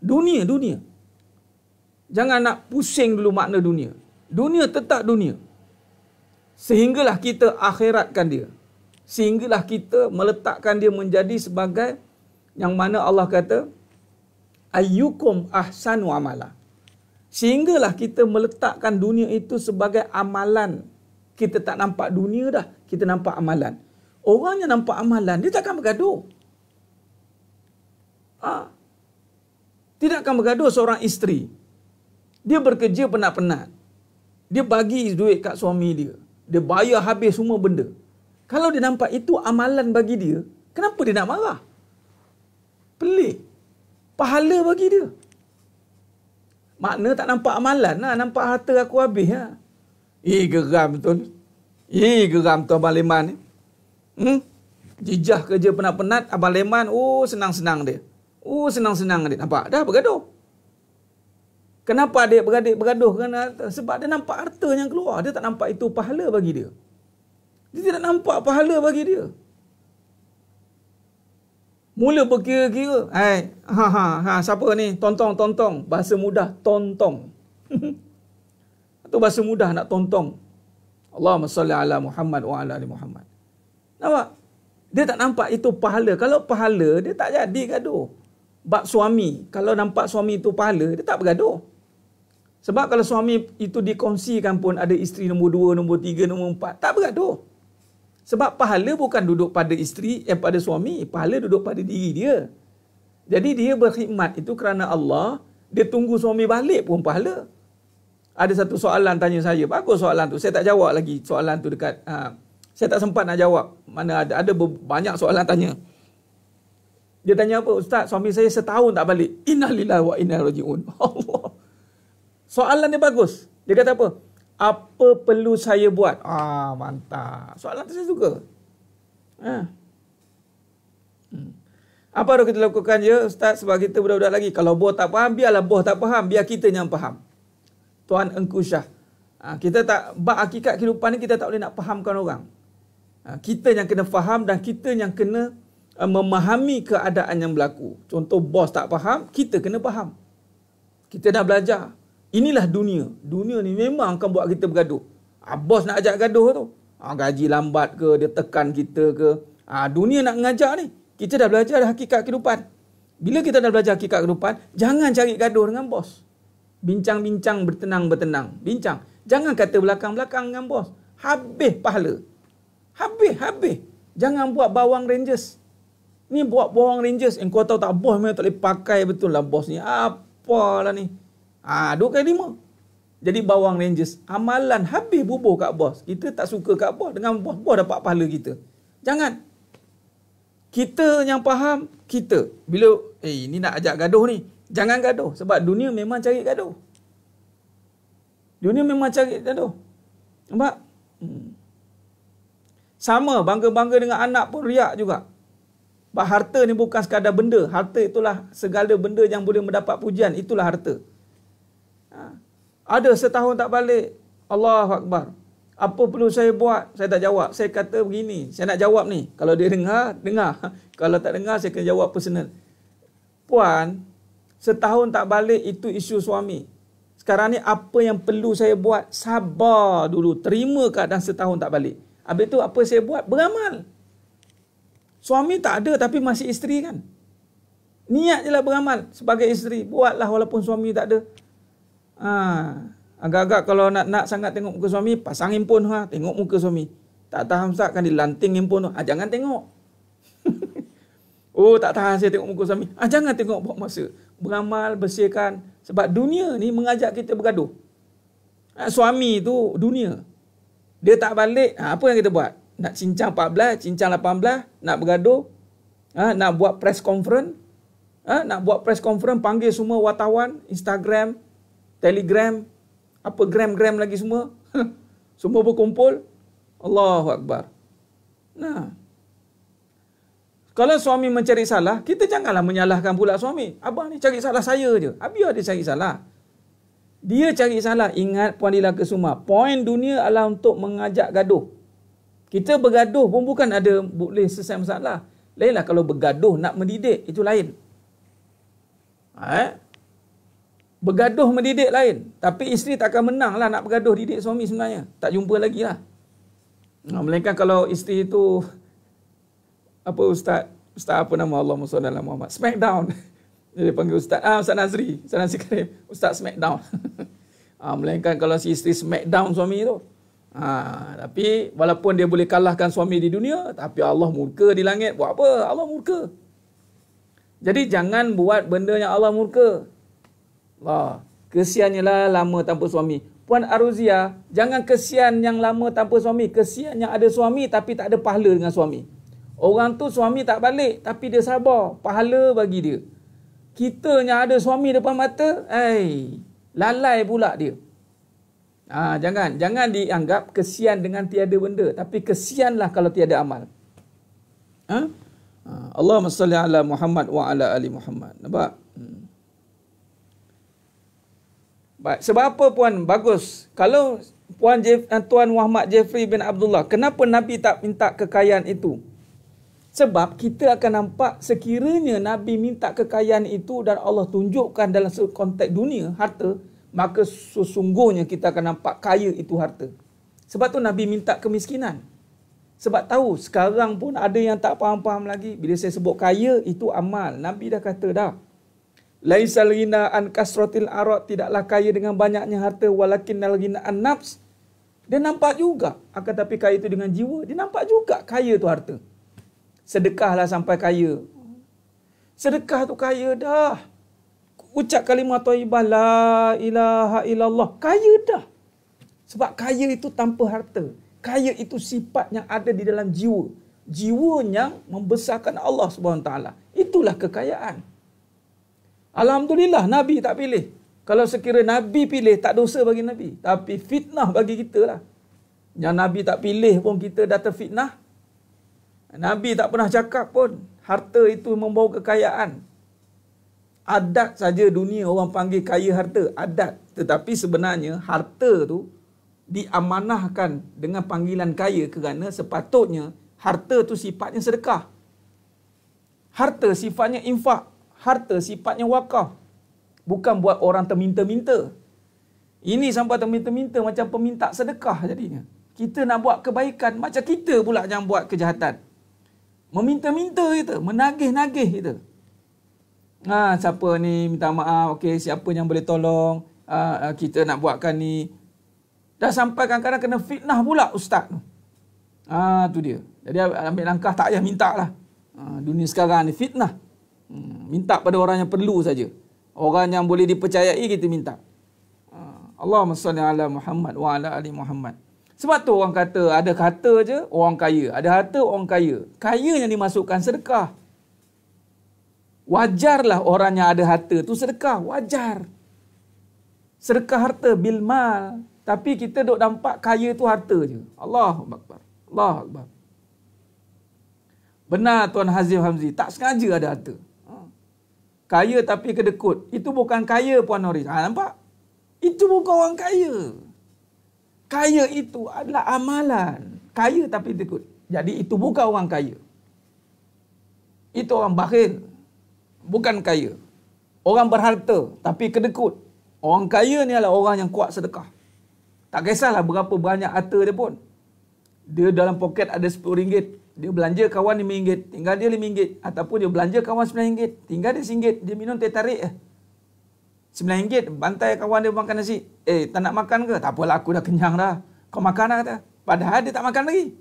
Dunia. Jangan nak pusing dulu makna dunia. Dunia tetap dunia. Sehinggalah kita akhiratkan dia. Sehinggalah kita meletakkan dia menjadi sebagai yang mana Allah kata, ayyukum ahsanu amala. Sehinggalah kita meletakkan dunia itu sebagai amalan. Kita tak nampak dunia dah, kita nampak amalan. Orang yang nampak amalan, dia takkan bergaduh. Tidak akan bergaduh seorang isteri. Dia bekerja penat-penat. Dia bagi duit kat suami dia. Dia bayar habis semua benda. Kalau dia nampak itu amalan bagi dia, kenapa dia nak marah? Pelik. Pahala bagi dia. Makna tak nampak amalan lah. Nampak harta aku habis lah. Geram betul. Geram tu Abang Leman ni. Jijah kerja penat-penat. Abang Leman, senang-senang dia. Senang-senang dia. Nampak? Dah bergaduh. Kenapa adik-beradik bergaduh? Sebab dia nampak harta yang keluar. Dia tak nampak itu pahala bagi dia. Dia tidak nampak pahala bagi dia. Mula berkira-kira. Siapa ni? Tontong. Bahasa mudah, tontong. Itu bahasa mudah nak tontong. Allahumma salli ala Muhammad wa ala ali Muhammad. Nampak? Dia tak nampak itu pahala. Kalau pahala, dia tak jadi gaduh. Bab suami, kalau nampak suami itu pahala, dia tak bergaduh. Sebab kalau suami itu dikongsikan pun ada isteri nombor 2, nombor 3, nombor 4, tak bergaduh. Sebab pahala bukan duduk pada isteri, pada suami. Pahala duduk pada diri dia. Jadi dia berkhidmat itu kerana Allah. Dia tunggu suami balik pun pahala. Ada satu soalan tanya saya. Bagus soalan tu. Saya tak jawab lagi soalan tu dekat. Saya tak sempat nak jawab. Mana ada banyak soalan tanya. Dia tanya apa? Ustaz, suami saya setahun tak balik. Innalillahi wa inna ilaihi raji'un. Allah. Soalan dia bagus. Dia kata apa? Apa perlu saya buat? Mantap. Soalan tu saya suka. Apa harus kita lakukan je, Ustaz, sebab kita budak-budak lagi. Kalau bos tak faham, biarlah bos tak faham. Biar kita yang faham. Tuan Engku Syah. Kita tak, bab hakikat kehidupan ni kita tak boleh nak fahamkan orang. Kita yang kena faham dan kita yang kena memahami keadaan yang berlaku. Contoh bos tak faham, kita kena faham. Kita dah belajar. Inilah dunia. Dunia ni memang akan buat kita bergaduh. Bos nak ajak gaduh tu. Gaji lambat ke, dia tekan kita ke. Dunia nak ngajak ni. Kita dah belajar hakikat kehidupan. Bila kita dah belajar hakikat kehidupan, jangan cari gaduh dengan bos. Bincang-bincang, bertenang-bertenang. Bincang. Jangan kata belakang-belakang dengan bos. Habis pahala. Habis. Jangan buat bawang Rangers. Ni buat bawang Rangers. Kau tahu tak, bos memang tak boleh pakai betul lah bos ni. Apalah ni. 2x5. Jadi bawang Rangers. Amalan habis bubuh kat bos. Kita tak suka kat bos. Dengan bos, bos dapat pahala kita. Jangan. Kita yang faham, kita. Bila, ni nak ajak gaduh ni. Jangan gaduh. Sebab dunia memang cari gaduh. Dunia memang cari gaduh. Nampak? Sama, bangga-bangga dengan anak pun riak juga. Sebab harta ni bukan sekadar benda. Harta itulah segala benda yang boleh mendapat pujian. Itulah harta. Ada setahun tak balik. Allahu Akbar. Apa perlu saya buat? Saya tak jawab. Saya kata begini. Saya nak jawab ni. Kalau dia dengar. Kalau tak dengar, saya kena jawab personal. Puan, setahun tak balik itu isu suami. Sekarang ni apa yang perlu saya buat? Sabar dulu. Terima keadaan setahun tak balik. Habis tu apa saya buat? Beramal. Suami tak ada tapi masih isteri kan? Niat je lah beramal sebagai isteri. Buatlah walaupun suami tak ada. Agak-agak kalau nak sangat tengok muka suami, pasang handphone tengok muka suami. Tak tahan Ustaz kan dilanting handphone tu. Jangan tengok. Tak tahan saya tengok muka suami. Jangan tengok buat masa. Beramal, bersihkan. Sebab dunia ni mengajak kita bergaduh. Suami tu dunia. Dia tak balik, apa yang kita buat? Nak cincang 14, cincang 18, nak bergaduh, nak buat press conference, panggil semua wartawan, Instagram, Telegram, apa gram lagi semua. Semua berkumpul. Allahu Akbar. Kalau suami mencari salah, kita janganlah menyalahkan pula suami. Abang ni cari salah saya je. Biar dia cari salah. Dia cari salah. Ingat Puan Dila Kesuma. Poin dunia adalah untuk mengajak gaduh. Kita bergaduh pun bukan ada boleh selesai masalah. Lainlah kalau bergaduh nak mendidik. Itu lain. Bergaduh mendidik lain. Tapi isteri tak akan menang lah nak bergaduh didik suami sebenarnya. Tak jumpa lagi lah. Melainkan kalau isteri itu, apa Ustaz apa nama, Allahumma salli ala Muhammad, smackdown. Dia panggil Ustaz. Ustaz Nazri. Ustaz Nazri Karim. Ustaz Smackdown. Melainkan kalau si isteri Smackdown suami tu. Tapi walaupun dia boleh kalahkan suami di dunia, tapi Allah murka di langit. Buat apa? Allah murka. Jadi jangan buat benda yang Allah murka. Kesiannya lah lama tanpa suami. Puan Aruzia, jangan kesian yang lama tanpa suami. Kesian yang ada suami tapi tak ada pahala dengan suami. Orang tu suami tak balik tapi dia sabar. Pahala bagi dia. Kita yang ada suami depan mata, lalai pula dia. Jangan dianggap kesian dengan tiada benda, tapi kesianlah kalau tiada amal. Allahumma salli ala Muhammad wa ala ali Muhammad. Nampak? Baik, sebab apa puan? Bagus. Kalau Tuan Muhammad Jeffrey bin Abdullah, kenapa Nabi tak minta kekayaan itu? Sebab kita akan nampak sekiranya Nabi minta kekayaan itu dan Allah tunjukkan dalam konteks dunia, harta, maka sesungguhnya kita akan nampak kaya itu harta. Sebab tu Nabi minta kemiskinan. Sebab tahu sekarang pun ada yang tak faham-faham lagi. Bila saya sebut kaya, itu amal. Nabi dah kata dah. Laisal ghina an kasratil arad, tidaklah kaya dengan banyaknya harta, walakinnal ghina an nafs. Dia nampak juga. Akan tapi kaya itu dengan jiwa, dia nampak juga kaya tu harta. Sedekahlah sampai kaya. Sedekah tu kaya dah. Ucap kalimah thayyibah la ilaha illallah, kaya dah. Sebab kaya itu tanpa harta. Kaya itu sifat yang ada di dalam jiwa. Jiwa yang membesarkan Allah SWT. Itulah kekayaan. Alhamdulillah Nabi tak pilih. Kalau sekira Nabi pilih, tak dosa bagi Nabi. Tapi fitnah bagi kita lah. Yang Nabi tak pilih pun kita dah terfitnah. Nabi tak pernah cakap pun harta itu membawa kekayaan. Adat saja dunia orang panggil kaya harta. Adat. Tetapi sebenarnya harta tu diamanahkan dengan panggilan kaya kerana sepatutnya harta tu sifatnya sedekah. Harta sifatnya infak. Harta sifatnya wakaf. Bukan buat orang terminta-minta. Ini sampai terminta-minta macam peminta sedekah jadinya. Kita nak buat kebaikan, macam kita pula yang buat kejahatan. Meminta-minta kita, menagih-nagih kita. Siapa ni minta maaf, okey, siapa yang boleh tolong, kita nak buatkan ni. Dah sampai kadang-kadang kena fitnah pula ustaz tu. Tu dia. Jadi ambil langkah tak payah minta lah. Dunia sekarang ni fitnah. Minta pada orang yang perlu saja. Orang yang boleh dipercayai kita minta. Allahumma salli ala Muhammad wa ala ali Muhammad. Sebab tu orang kata, ada kata je orang kaya. Ada harta orang kaya. Kaya yang dimasukkan sedekah. Wajarlah orang yang ada harta tu sedekah. Wajar. Sedekah harta bil mal. Tapi kita duk nampak kaya tu harta je. Allahu Akbar. Allahu Akbar. Benar Tuan Hazim Hamzi. Tak sengaja ada harta. Kaya tapi kedekut. Itu bukan kaya Puan Noris. Nampak? Itu bukan orang kaya. Kaya itu adalah amalan. Kaya tapi kedekut. Jadi itu bukan orang kaya. Itu orang bakhil. Bukan kaya. Orang berharta tapi kedekut. Orang kaya ni adalah orang yang kuat sedekah. Tak kisahlah berapa banyak harta dia pun. Dia dalam poket ada RM10. Dia belanja kawan RM5. Tinggal dia RM5. Ataupun dia belanja kawan RM9. Tinggal dia RM1. Dia minum teh tarik RM9. Bantai kawan dia makan nasi. Tak nak makan ke? Tak apalah, aku dah kenyang dah. Kau makan dah kata. Padahal dia tak makan lagi.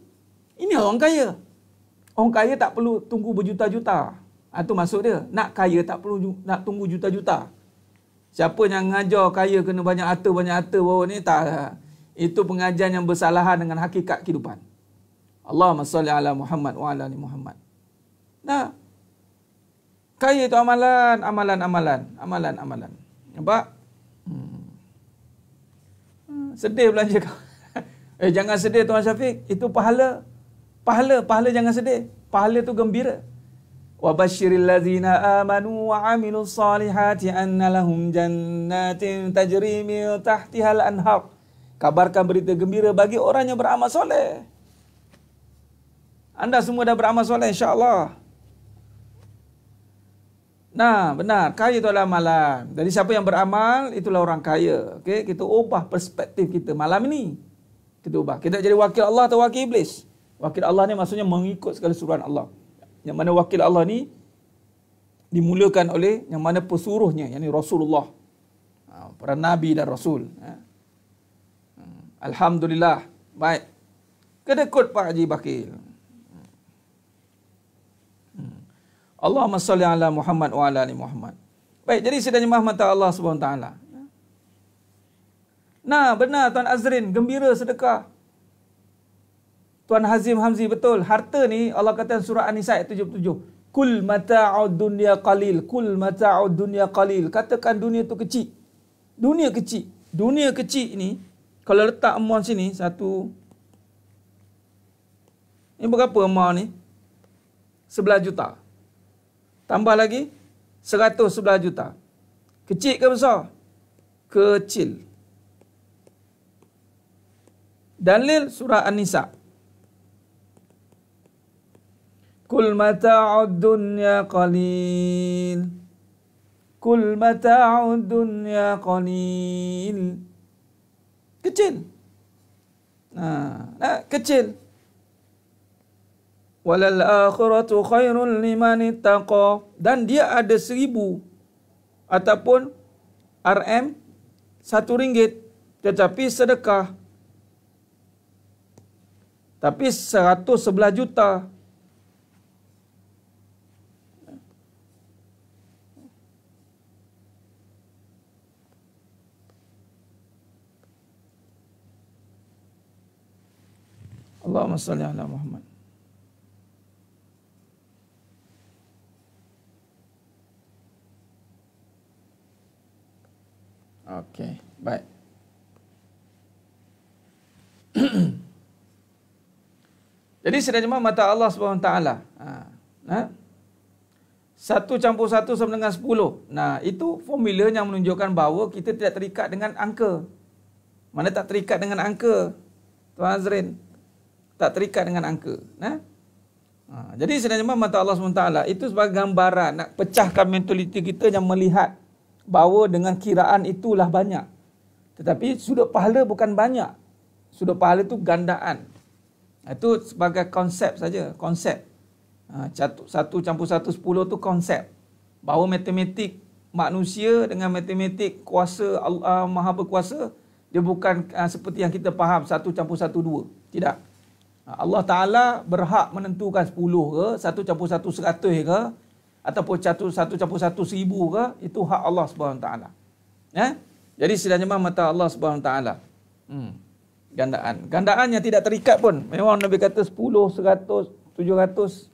Ini orang kaya. Orang kaya tak perlu tunggu berjuta-juta. Itu maksud dia. Nak kaya tak perlu nak tunggu juta-juta. Siapa yang ngajar kaya kena banyak harta baru ni, tak. Itu pengajian yang bersalahan dengan hakikat kehidupan. Allahumma salli ala Muhammad wa ala ali Muhammad. Nah. Kaya itu amalan. Nampak? Sedih belanja kau. Jangan sedih Tuan Syafiq. Itu pahala. Pahala jangan sedih. Pahala itu gembira. Wa basyiril ladzina amanu wa amilus salihati anna lahum jannatin tajri min tahtihal anhar. Kabarkan berita gembira bagi orang yang beramal soleh. Anda semua dah beramal soleh insya-Allah. Nah, benar. Kaya itu adalah amalan. Jadi siapa yang beramal, itulah orang kaya. Okey, kita ubah perspektif kita malam ini. Kita ubah. Kita jadi wakil Allah atau wakil iblis. Wakil Allah ni maksudnya mengikut segala suruhan Allah. Yang mana wakil Allah ni dimulakan oleh yang mana pesuruhnya, yakni Rasulullah, para nabi dan rasul. Alhamdulillah. Baik. Kedekut Pak Haji Bakil. Allahumma salli ala Muhammad wa ala ali Muhammad. Baik, jadi sidang jemaah mata Allah Subhanahu Wa Taala. Nah, benar Tuan Azrin, gembira sedekah. Tuan Hazim Hamzi, betul. Harta ni Allah kata surah An-Nisa ayat 77. Kul mata'ud dunya qalil, kul mata'ud dunya qalil. Katakan dunia tu kecil. Dunia kecil. Dunia kecil ni kalau letak amount sini satu. Ini berapa amount ni? 11 juta. Tambah lagi 111 juta. Kecil ke besar? Kecil. Dalil surah An-Nisa. Kul mata'ud dunya qalil. Kul mata'ud dunya qalil. Kecil. Kecil. Walal akhiratu khairun liman ittaqa. Dan dia ada 1000 ataupun RM RM1, tetapi sedekah. Tapi 111 juta. Allahumma salli ala Muhammad. Okey, baik. Jadi sedang jemaah mata Allah Subhanahu Wa Taala. 1 campur 1 sama dengan 10. Nah, itu formula yang menunjukkan bahawa kita tidak terikat dengan angka. Mana tak terikat dengan angka? Tuan Azrin, tak terikat dengan angka. Jadi sedang jemaah mata Allah Subhanahu Wa Taala itu sebagai gambaran nak pecahkan mentaliti kita yang melihat bahawa dengan kiraan itulah banyak. Tetapi sudut pahala bukan banyak. Sudut pahala itu gandaan. Itu sebagai konsep saja, konsep. 1 campur 1 10 tu konsep. Bahawa matematik manusia dengan matematik kuasa Allah Maha Berkuasa, dia bukan seperti yang kita faham 1 campur 1 2. Tidak. Allah Ta'ala berhak menentukan 10 ke, 1 campur 1 100 ke, ataupun 1 campur 1 1000 ke, itu hak Allah Subhanahu Wa Taala. Jadi sidang jemaah mata Allah Subhanahu Wa Taala. Gandaan. Gandaan yang tidak terikat pun. Memang Nabi kata 10, 100, 700.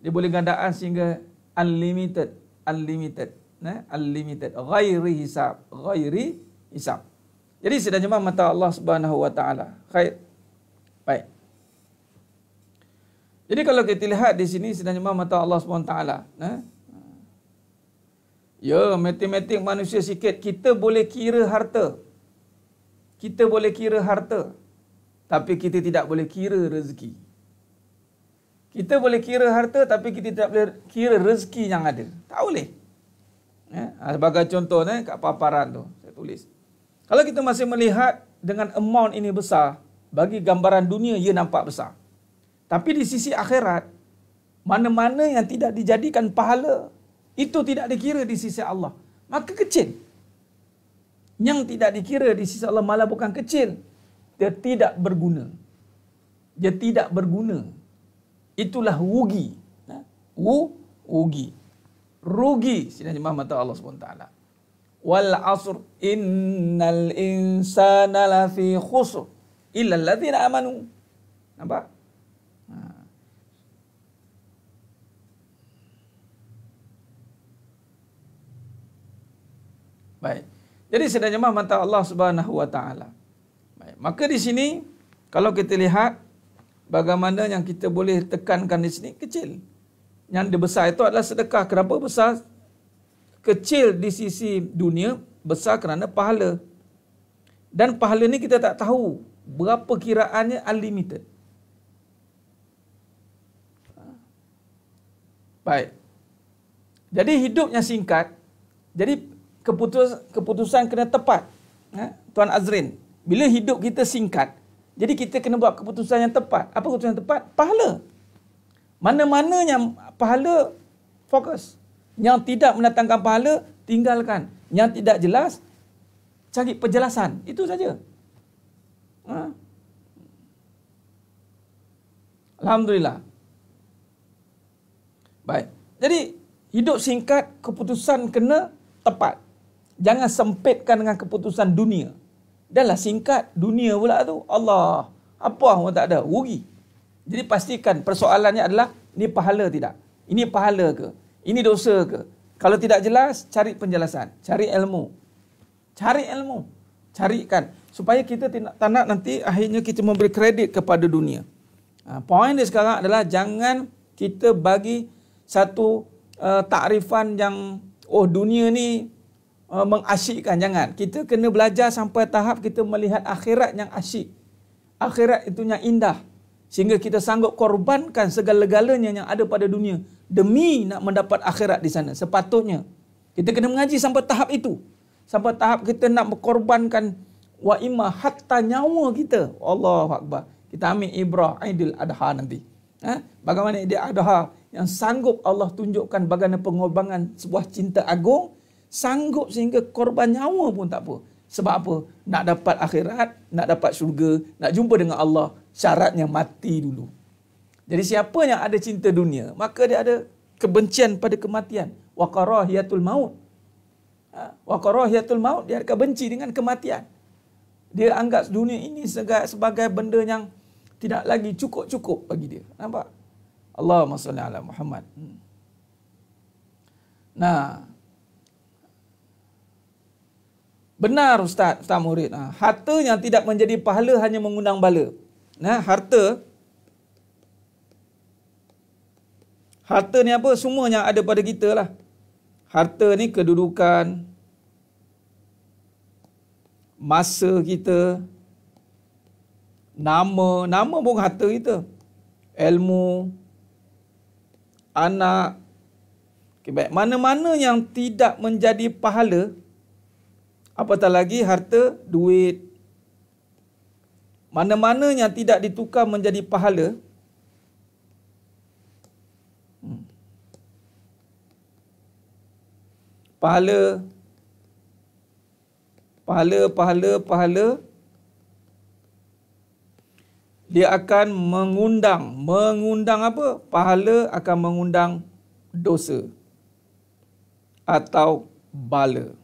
Dia boleh gandaan sehingga unlimited. Unlimited. Unlimited. Ghairi hisab. Ghairi hisab. Jadi sidang jemaah mata Allah Subhanahu Wa Taala. Khair. Baik. Jadi kalau kita lihat di sini sidang jemaah mata Allah Subhanahu Wa Taala. Ya, matematik manusia sikit. Kita boleh kira harta. Kita boleh kira harta, tapi kita tidak boleh kira rezeki. Kita boleh kira harta, tapi kita tidak boleh kira rezeki yang ada. Tak boleh. Sebagai contoh kat paparan tu, saya tulis. Kalau kita masih melihat dengan amount ini besar, bagi gambaran dunia, ia nampak besar. Tapi di sisi akhirat, mana-mana yang tidak dijadikan pahala, itu tidak dikira di sisi Allah. Maka kecil. Yang tidak dikira di sisi Allah malah bukan kecil. Dia tidak berguna. Dia tidak berguna. Itulah rugi. Rugi. Rugi. Sidang jemaah mata Allah SWT. Wal asr innal insana lafi khusr illa alladhina amanu. Nampak? Baik. Jadi sedang jemaah mata Allah Subhanahu Wa Taala. Baik. Maka di sini kalau kita lihat bagaimana yang kita boleh tekankan di sini kecil. Yang besar itu adalah sedekah. Kenapa besar? Kecil di sisi dunia, besar kerana pahala. Dan pahala ni kita tak tahu berapa kiraannya, unlimited. Baik. Jadi hidupnya singkat. Jadi keputusan kena tepat. Tuan Azrin, bila hidup kita singkat, jadi kita kena buat keputusan yang tepat. Apa keputusan yang tepat? Pahala. Mana-mana yang pahala, fokus. Yang tidak mendatangkan pahala, tinggalkan. Yang tidak jelas, cari penjelasan. Itu saja. Alhamdulillah. Baik. Jadi, hidup singkat, keputusan kena tepat. Jangan sempitkan dengan keputusan dunia. Dahlah singkat, dunia pula tu. Allah. Apa pun tak ada. Rugi. Jadi pastikan persoalannya adalah, ini pahala tidak? Ini pahala ke? Ini dosa ke? Kalau tidak jelas, cari penjelasan. Cari ilmu. Cari ilmu. Carikan. Supaya kita tak nak nanti akhirnya kita memberi kredit kepada dunia. Poin dia sekarang adalah jangan kita bagi satu takrifan yang dunia ni mengasyikkan. Jangan. Kita kena belajar sampai tahap kita melihat akhirat yang asyik. Akhirat itu yang indah. Sehingga kita sanggup korbankan segala-galanya yang ada pada dunia demi nak mendapat akhirat di sana. Sepatutnya kita kena mengaji sampai tahap itu. Sampai tahap kita nak berkorbankan wa imma hatta nyawa kita. Allahu Akbar. Kita ambil ibrah Aidil Adha nanti. Bagaimana Aidil Adha yang sanggup Allah tunjukkan bagaimana pengorbanan sebuah cinta agung, sanggup sehingga korban nyawa pun tak apa. Sebab apa? Nak dapat akhirat, nak dapat syurga, nak jumpa dengan Allah, syaratnya mati dulu. Jadi siapa yang ada cinta dunia, maka dia ada kebencian pada kematian. Wa karahiyatul maut. Wa karahiyatul maut, dia akan benci dengan kematian. Dia anggap dunia ini sebagai benda yang tidak lagi cukup-cukup bagi dia. Nampak? Allahumma salli ala Muhammad. Nah, benar Ustaz Murid. Harta yang tidak menjadi pahala hanya mengundang bala. Harta ni apa? Semua yang ada pada kita lah. Harta ni kedudukan, masa kita, nama pun harta kita. Ilmu, anak. Baik. Mana-mana yang tidak menjadi pahala, apatah lagi harta, duit. Mana-mana yang tidak ditukar menjadi pahala, pahala, dia akan mengundang apa? Pahala akan mengundang dosa atau bala.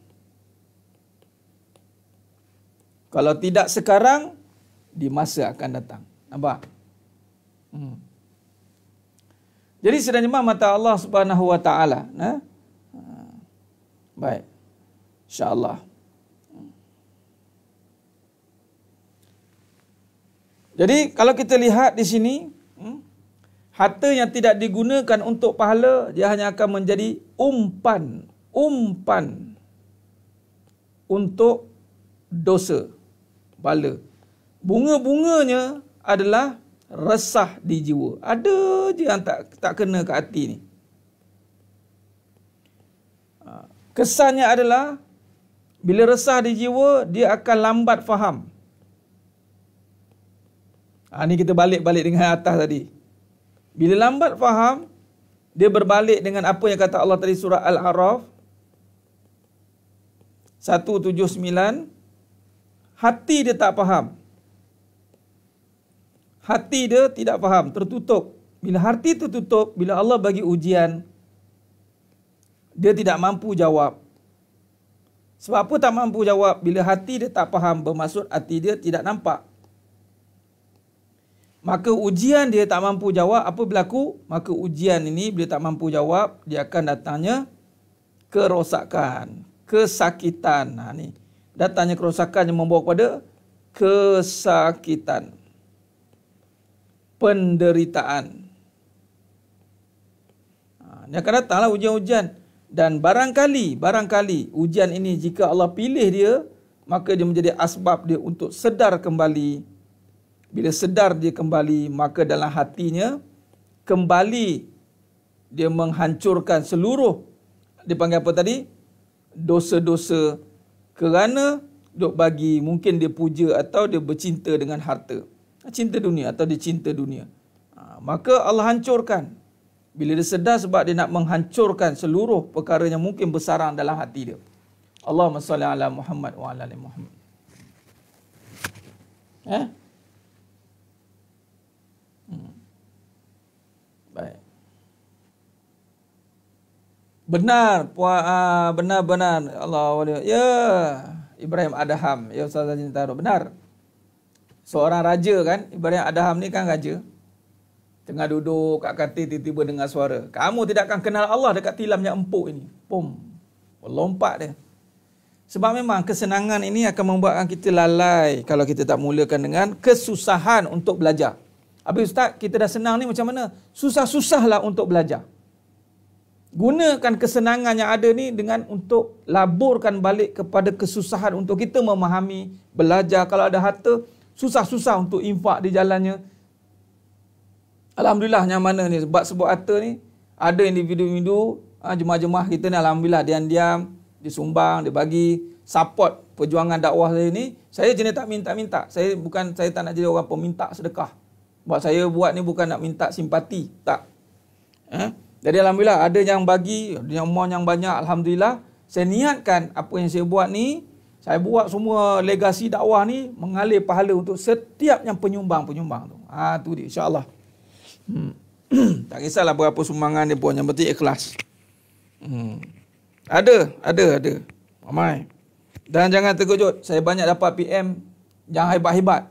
Kalau tidak sekarang, di masa akan datang. Nampak? Jadi sedang jemaah mata Allah Subhanahu Wa Taala. Baik. InsyaAllah. Jadi kalau kita lihat di sini, harta yang tidak digunakan untuk pahala, dia hanya akan menjadi umpan untuk dosa, bala. Bunga-bunganya adalah resah di jiwa. Ada je yang tak kena ke hati ni. Kesannya adalah bila resah di jiwa, dia akan lambat faham. Ni kita balik dengan atas tadi. Bila lambat faham, dia berbalik dengan apa yang kata Allah tadi surah Al-A'raf 179. Hati dia tak faham. Hati dia tidak faham, tertutup. Bila hati tertutup, bila Allah bagi ujian, dia tidak mampu jawab. Sebab apa tak mampu jawab? Bila hati dia tak faham, bermaksud hati dia tidak nampak. Maka ujian dia tak mampu jawab. Apa berlaku? Maka ujian ini bila tak mampu jawab, dia akan datangnya kerosakan, kesakitan. Ni datangnya kerosakan yang membawa kepada kesakitan, penderitaan. Dia akan datanglah ujian-ujian. Dan barangkali ujian ini jika Allah pilih dia, maka dia menjadi asbab dia untuk sedar kembali. Bila sedar dia kembali, maka dalam hatinya kembali dia menghancurkan seluruh, dia panggil apa tadi? Dosa-dosa, kerana duk bagi, mungkin dia puja atau dia bercinta dengan harta. Cinta dunia atau dia cinta dunia. Maka Allah hancurkan. Bila dia sedar sebab dia nak menghancurkan seluruh perkara yang mungkin bersarang dalam hati dia. Allahumma salli ala Muhammad wa ala ali Muhammad. Baik. Benar, benar. Allah. Ya, Ibrahim Adham. Ya, Ustaz Haji Taruh. Benar. Seorang raja kan, Ibrahim Adham ni kan raja. Tengah duduk kat katil, tiba-tiba dengar suara. Kamu tidak akan kenal Allah dekat tilam yang empuk ini. Pum. Lompat dia. Sebab memang kesenangan ini akan membuatkan kita lalai kalau kita tak mulakan dengan kesusahan untuk belajar. Habis Ustaz, kita dah senang ni macam mana? Susah-susahlah untuk belajar. Gunakan kesenangan yang ada ni dengan untuk laburkan balik kepada kesusahan untuk kita memahami, belajar. Kalau ada harta, susah-susah untuk infak di jalannya. Alhamdulillah yang mana ni, sebab harta ni, ada individu-individu, jemaah-jemaah kita ni Alhamdulillah, diam-diam, disumbang, dia bagi support perjuangan dakwah saya ni. Saya jenis tak minta-minta. Saya tak nak jadi orang peminta sedekah. Buat saya buat ni bukan nak minta simpati. Tak. Jadi Alhamdulillah ada yang bagi, yang amount yang banyak. Alhamdulillah. Saya niatkan apa yang saya buat ni, saya buat semua legasi dakwah ni mengalir pahala untuk setiap yang penyumbang-penyumbang tu. Tu dia insya-Allah. Tak kisahlah berapa sumbangan dia pun, yang penting ikhlas. Ada. Ramai. Dan jangan terkejut, saya banyak dapat PM yang hebat-hebat.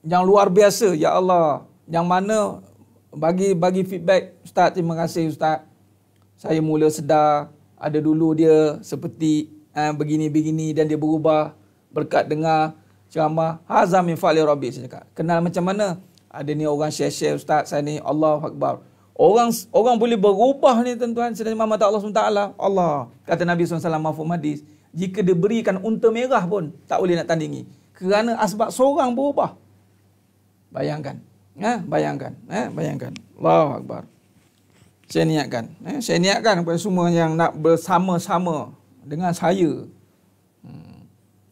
Yang luar biasa, ya Allah. Yang mana bagi feedback, Ustaz, terima kasih Ustaz. Saya mula sedar, ada dulu dia seperti begini-begini dan dia berubah berkat dengar ceramah. Hazam min fa'li rabbi, saya cakap. Kenal macam mana? Ada ni orang share Ustaz saya ni, Allahu Akbar. Orang boleh berubah ni tuan-tuan, sedang mata Allah SWT. Allah. Kata Nabi SAW mafhum hadis, jika diberikan unta merah pun tak boleh nak tandingi. Kerana asbab seorang berubah. Bayangkan. Bayangkan. Allahu Akbar. Saya niatkan kepada semua yang nak bersama-sama dengan saya.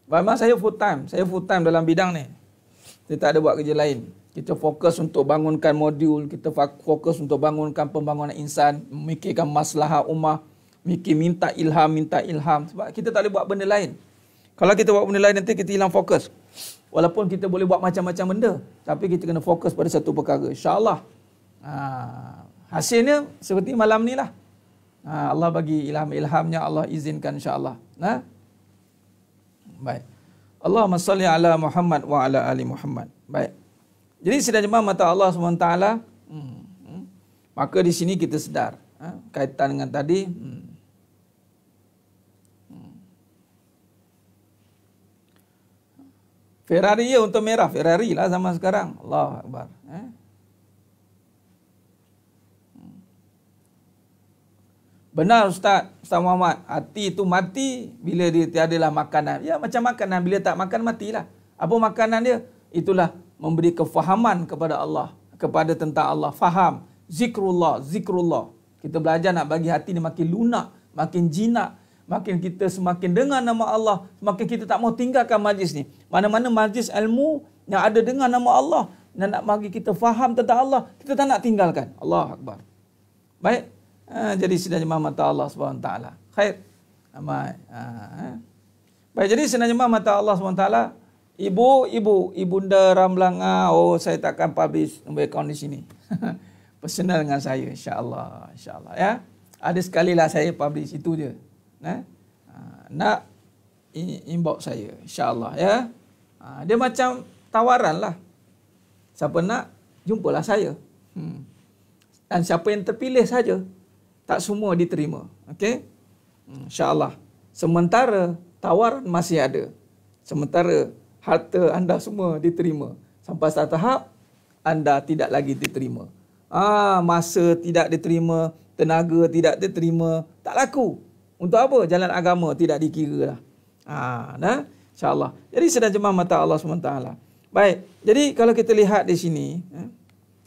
Memang saya full time dalam bidang ni. Saya tak ada buat kerja lain. Kita fokus untuk bangunkan modul, kita fokus untuk bangunkan pembangunan insan, memikirkan masalah ummah, minta ilham. Sebab kita tak boleh buat benda lain. Kalau kita buat benda lain nanti kita hilang fokus. Walaupun kita boleh buat macam-macam benda, tapi kita kena fokus pada satu perkara. InsyaAllah. Hasilnya seperti malam ni lah. Allah bagi ilham-ilhamnya, Allah izinkan insyaAllah. Baik. Allahumma salli ala Muhammad wa ala ali Muhammad. Baik. Jadi sedang jemaah mata Allah SWT, maka di sini kita sedar kaitan dengan tadi. Ferrari ya untuk merah, Ferrari lah zaman sekarang. Allahu Akbar. Benar Ustaz Muhammad, hati itu mati bila dia tiadalah makanan. Ya macam makanan, bila tak makan matilah. Apa makanan dia? Itulah memberi kefahaman kepada Allah, kepada tentang Allah, faham, zikrullah. Kita belajar nak bagi hati ni makin lunak, makin jinak, makin kita semakin dengar nama Allah, semakin kita tak mau tinggalkan majlis ni. Mana-mana majlis ilmu yang ada dengan nama Allah, dan nak bagi kita faham tentang Allah, kita tak nak tinggalkan. Allahu Akbar. Baik. Jadi sedang jemaah mata Allah SWT. Khair. Baik, jadi sedang jemaah mata Allah SWT. Ibunda Ramlanga, saya takkan publish nombor akaun di sini. Personal dengan saya, insya-Allah ya. Ada sekali lah saya publish, itu je. Nak inbox saya, insya-Allah ya. Dia macam tawaran lah. Siapa nak, jumpalah saya. Dan siapa yang terpilih saja, tak semua diterima. Okey? Insya-Allah. Sementara tawaran masih ada. Sementara harta anda semua diterima. Sampai satu tahap, anda tidak lagi diterima. Masa tidak diterima, tenaga tidak diterima, tak laku. Untuk apa? Jalan agama tidak dikira lah. InsyaAllah. Jadi sedang jemaah mata Allah SWT. Baik, jadi kalau kita lihat di sini,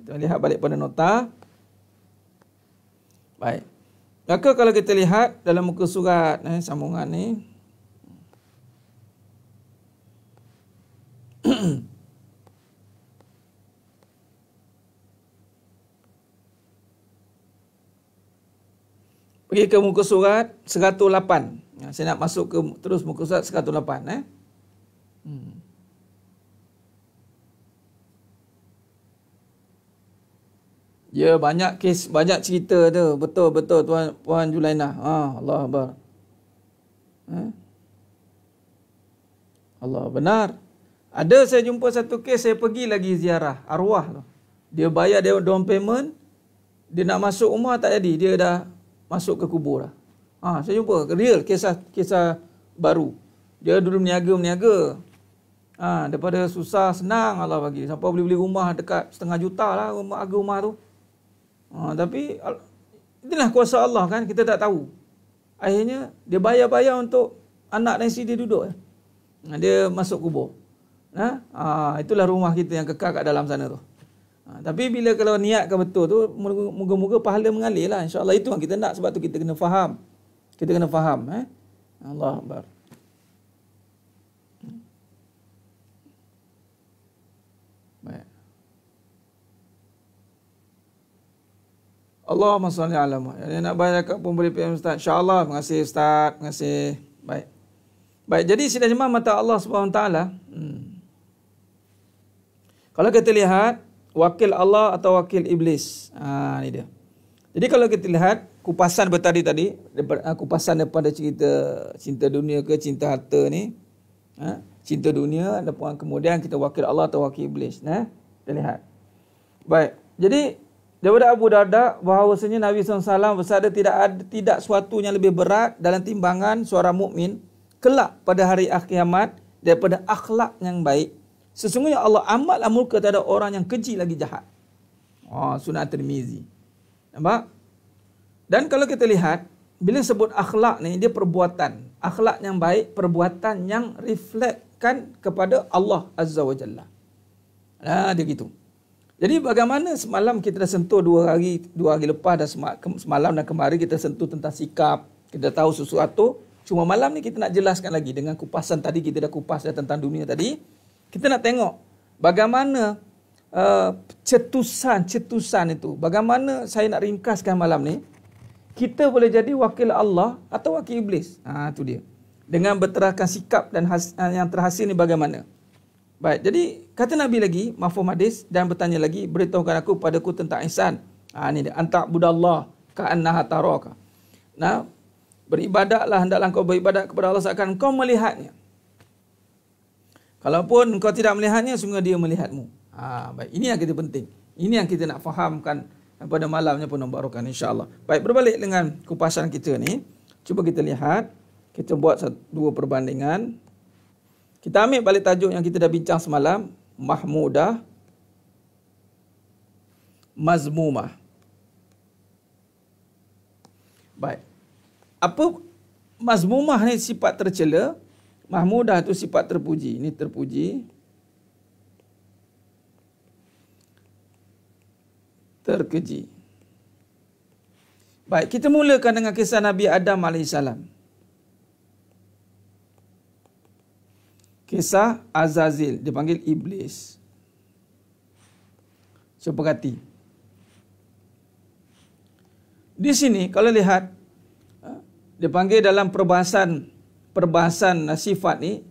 kita lihat balik pada nota. Baik. Maka kalau kita lihat dalam muka surat, sambungan ni, Pergi ke muka surat 108. Saya nak masuk ke terus muka surat 108. Ya, banyak kes, banyak cerita tu. Betul Puan Julaina. Allah Akbar. Allah, benar. Ada saya jumpa satu kes, saya pergi lagi ziarah arwah tu. Dia bayar dia down payment, dia nak masuk rumah tak jadi, dia dah masuk ke kubur dah. Saya jumpa real kisah baru. Dia dulu meniaga. Daripada susah senang Allah bagi. Sampai beli rumah dekat 500,000 lah rumah tu. Tapi inilah kuasa Allah kan, kita tak tahu. Akhirnya dia bayar untuk anak dan isteri dia duduk. Dia masuk kubur. Itulah rumah kita yang kekal kat dalam sana tu. Tapi bila kalau niatkan betul tu, moga-moga pahala mengalir lah. InsyaAllah itu yang kita nak. Sebab tu kita kena faham. Allah Akbar. Baik. Allahumma salli ala Muhammad. Yang nak bayar kat pemberi PM Ustaz. InsyaAllah. Terima kasih Ustaz. Terima kasih. Baik. Jadi sidang jemaah mata Allah SWT. Kalau kita lihat wakil Allah atau wakil iblis. Ini dia. Jadi kalau kita lihat kupasan tadi, kupasan daripada cerita cinta dunia ke cinta harta ni. Cinta dunia, kemudian kita wakil Allah atau wakil iblis. Kita lihat. Baik. Jadi daripada Abu Darda bahawasanya Nabi SAW bersabda tidak suatu yang lebih berat dalam timbangan seorang mukmin kelak pada hari kiamat daripada akhlak yang baik. Sesungguhnya Allah amatlah murka terhadap orang yang keji lagi jahat. Sunnah Tirmizi. Nampak? Dan kalau kita lihat, bila sebut akhlak ni, dia perbuatan. Akhlak yang baik, perbuatan yang reflektkan kepada Allah Azza wa Jalla. Dia gitu. Jadi bagaimana semalam kita dah sentuh dua hari lepas, dan semalam dan kemarin kita sentuh tentang sikap. Kita tahu sesuatu. Cuma malam ni kita nak jelaskan lagi dengan kupasan tadi, kita dah kupas dah tentang dunia tadi. Kita nak tengok bagaimana cetusan itu. Bagaimana saya nak ringkaskan malam ni. Kita boleh jadi wakil Allah atau wakil iblis. Itu dia. Dengan berterahkan sikap dan yang terhasil ni bagaimana. Baik, jadi kata Nabi lagi, mafhum hadis, dan bertanya lagi, beritahukan aku padaku tentang ihsan. Ini dia, anta budallah ka'annaha taraka. Beribadatlah, hendaklah kau beribadat kepada Allah seakan kau melihatnya. Kalaupun kau tidak melihatnya, sungguh dia melihatmu. Baik, ini yang kita penting. Ini yang kita nak fahamkan pada malamnya pun barokan insya-Allah. Baik, berbalik dengan kupasan kita ni, cuba kita lihat, kita buat dua perbandingan. Kita ambil balik tajuk yang kita dah bincang semalam, mahmudah, mazmumah. Baik. Apa mazmumah ni sifat tercela, mahmudah tu sifat terpuji. Ini terpuji, terkeji. Baik, kita mulakan dengan kisah Nabi Adam AS. Kisah Azazil, dipanggil Iblis. Cuba perhati. Di sini kalau lihat, dipanggil dalam perbahasan sifat ni,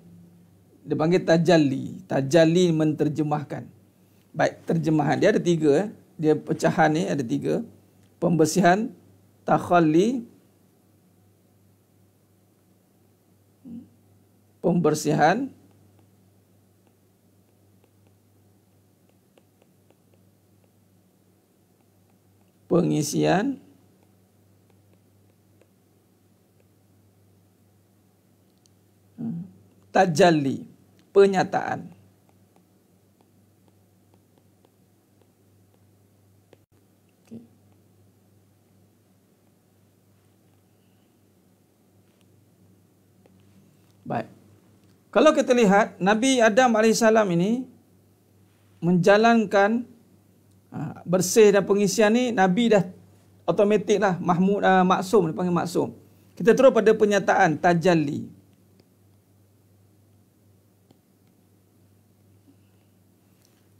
dipanggil tajalli. Tajalli menterjemahkan. Baik, terjemahan dia ada tiga. Dia pecahan ni ada tiga. Pembersihan, takhalli, pembersihan, pengisian, tajalli, penyataan. Baik. Kalau kita lihat, Nabi Adam AS ini menjalankan bersih dan pengisian ni, Nabi dah automatik lah, maksum, dipanggil maksum. Kita terus pada penyataan, tajalli.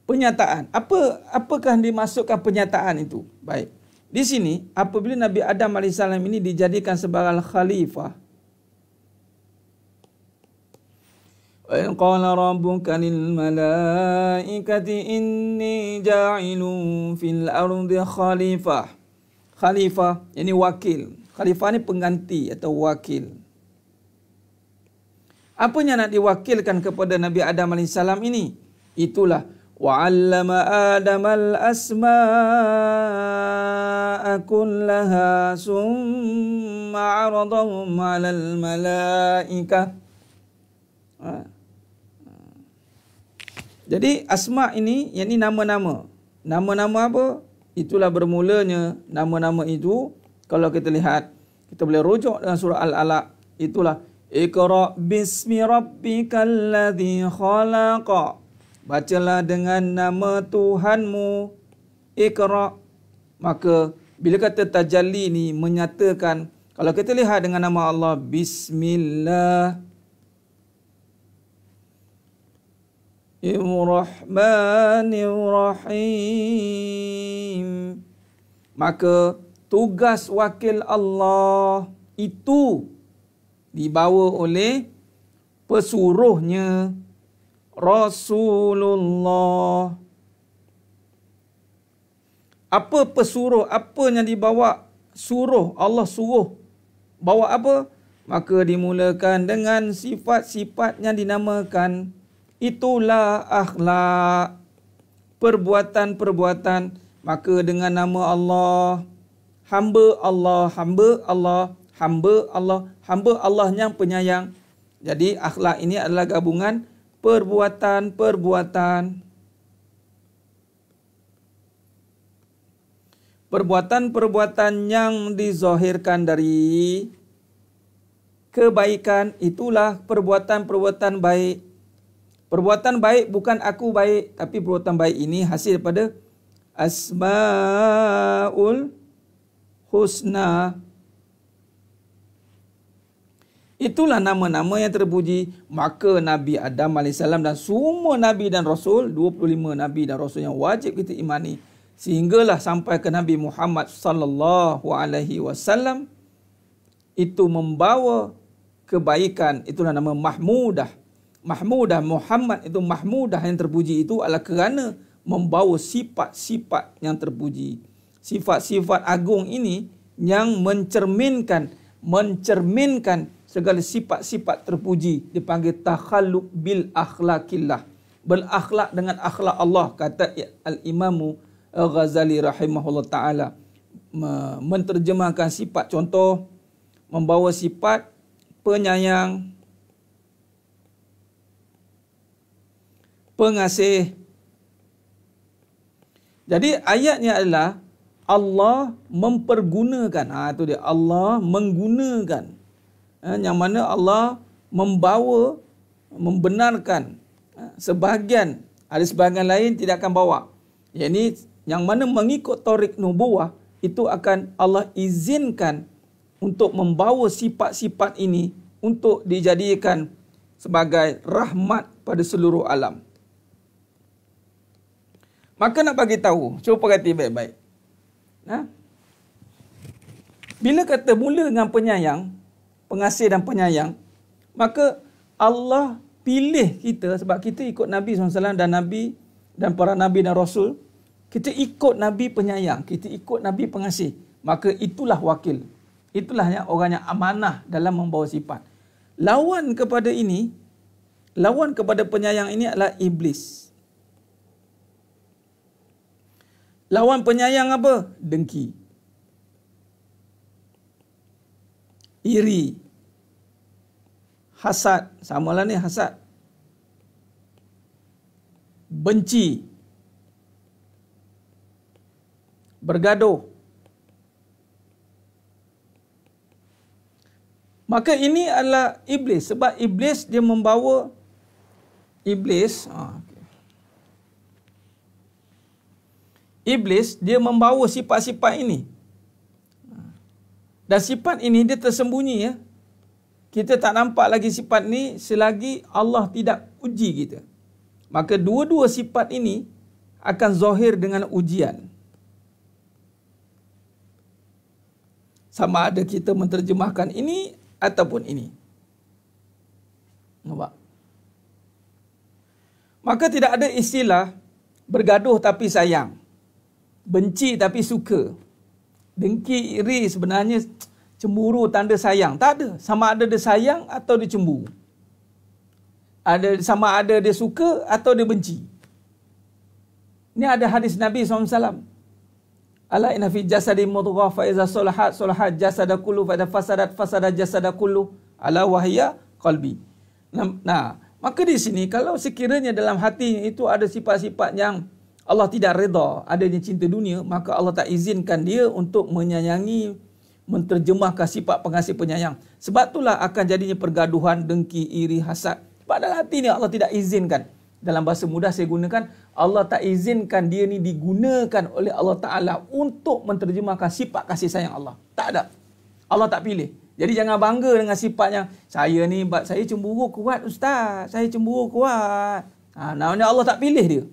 Penyataan. Apakah dimasukkan penyataan itu? Baik. Di sini apabila Nabi Adam AS ini dijadikan sebagai khalifah, wa qala rabbuka lil malaikati inni ja'ilun fil ardi khalifah. Khalifah ini wakil. Khalifah ni pengganti atau wakil. Apa yang nak diwakilkan kepada Nabi Adam AS ini? Itulah وَعَلَّمَ آدَمَ الْأَسْمَاءَ كُلَّهَا ثُمَّ عَرَضَهُمْ عَلَى الْمَلَائِكَةِ. Jadi asma ini, yang ini nama-nama. Nama-nama apa? Itulah bermulanya nama-nama itu. Kalau kita lihat, kita boleh rujuk dengan surah Al-Alaq. Itulah Iqra' bismi rabbikal ladzi khalaqa. Bacalah dengan nama Tuhanmu. Iqra'. Maka bila kata tajalli ni menyatakan, kalau kita lihat dengan nama Allah, Bismillah Ar-Rahmanir-Rahim, maka tugas wakil Allah itu dibawa oleh pesuruhnya Rasulullah. Apa pesuruh? Apa yang dibawa? Suruh. Allah suruh. Bawa apa? Maka dimulakan dengan sifat-sifat yang dinamakan. Itulah akhlak. Perbuatan-perbuatan. Maka dengan nama Allah. Hamba Allah. Hamba Allah. Hamba Allah. Hamba Allah yang penyayang. Jadi akhlak ini adalah gabungan perbuatan-perbuatan. Perbuatan-perbuatan yang dizahirkan dari kebaikan, itulah perbuatan-perbuatan baik. Perbuatan baik bukan aku baik, tapi perbuatan baik ini hasil daripada Asmaul Husna. Itulah nama-nama yang terpuji. Maka Nabi Adam AS dan semua Nabi dan Rasul, 25 Nabi dan Rasul yang wajib kita imani, sehinggalah sampai ke Nabi Muhammad SAW, itu membawa kebaikan. Itulah nama Mahmudah. Mahmudah, Muhammad itu Mahmudah yang terpuji itu adalah kerana membawa sifat-sifat yang terpuji. Sifat-sifat agung ini yang mencerminkan segala sifat-sifat terpuji, dipanggil takhalluq bil akhlaqillah. Berakhlak dengan akhlak Allah, kata Al-Imamu Al-Ghazali rahimahullah ta'ala. Menterjemahkan sifat, contoh, membawa sifat penyayang, pengasih. Jadi ayatnya adalah Allah mempergunakan. Itu dia, Allah menggunakan. Yang mana Allah membawa, membenarkan sebahagian, ada sebahagian lain tidak akan bawa. Yang mana mengikut tarik nubuwah, itu akan Allah izinkan untuk membawa sifat-sifat ini untuk dijadikan sebagai rahmat pada seluruh alam. Maka nak bagi tahu, cuba perhati baik-baik. Bila kata mula dengan penyayang, pengasih dan penyayang, maka Allah pilih kita sebab kita ikut Nabi SAW dan Nabi dan para Nabi dan Rasul. Kita ikut Nabi penyayang, kita ikut Nabi pengasih. Maka itulah wakil. Itulah yang orang yang amanah dalam membawa sifat. Lawan kepada ini, lawan kepada penyayang ini adalah iblis. Lawan penyayang apa? Dengki, iri, hasad, samalah ni hasad, benci, bergaduh. Maka ini adalah iblis. Sebab iblis dia membawa Iblis dia membawa sifat-sifat ini. Dan sifat ini dia tersembunyi ya. Kita tak nampak lagi sifat ni selagi Allah tidak uji kita. Maka dua-dua sifat ini akan zahir dengan ujian. Sama ada kita menterjemahkan ini ataupun ini. Nampak? Maka tidak ada istilah bergaduh tapi sayang, benci tapi suka, dengki, iri sebenarnya cemburu tanda sayang. Tak ada. Sama ada dia sayang atau dia cemburu. Sama ada dia suka atau dia benci. Ini ada hadis Nabi SAW. Ala inna fi jasadi mudghah fa iza salahat jasada kullu fa idza fasadat jasada kullu ala wahya qalbi. Nah, maka di sini kalau sekiranya dalam hatinya itu ada sifat-sifat yang Allah tidak redha, adanya cinta dunia, maka Allah tak izinkan dia untuk menyayangi, menterjemahkan sifat pengasih penyayang. Sebab itulah akan jadinya pergaduhan, dengki, iri, hasad. Padahal hati ni Allah tidak izinkan. Dalam bahasa mudah saya gunakan, Allah tak izinkan dia ni digunakan oleh Allah Ta'ala untuk menterjemahkan sifat kasih sayang Allah. Tak ada. Allah tak pilih. Jadi jangan bangga dengan sifatnya. Saya ni, saya cemburu kuat Ustaz. Saya cemburu kuat. Namanya Allah tak pilih dia.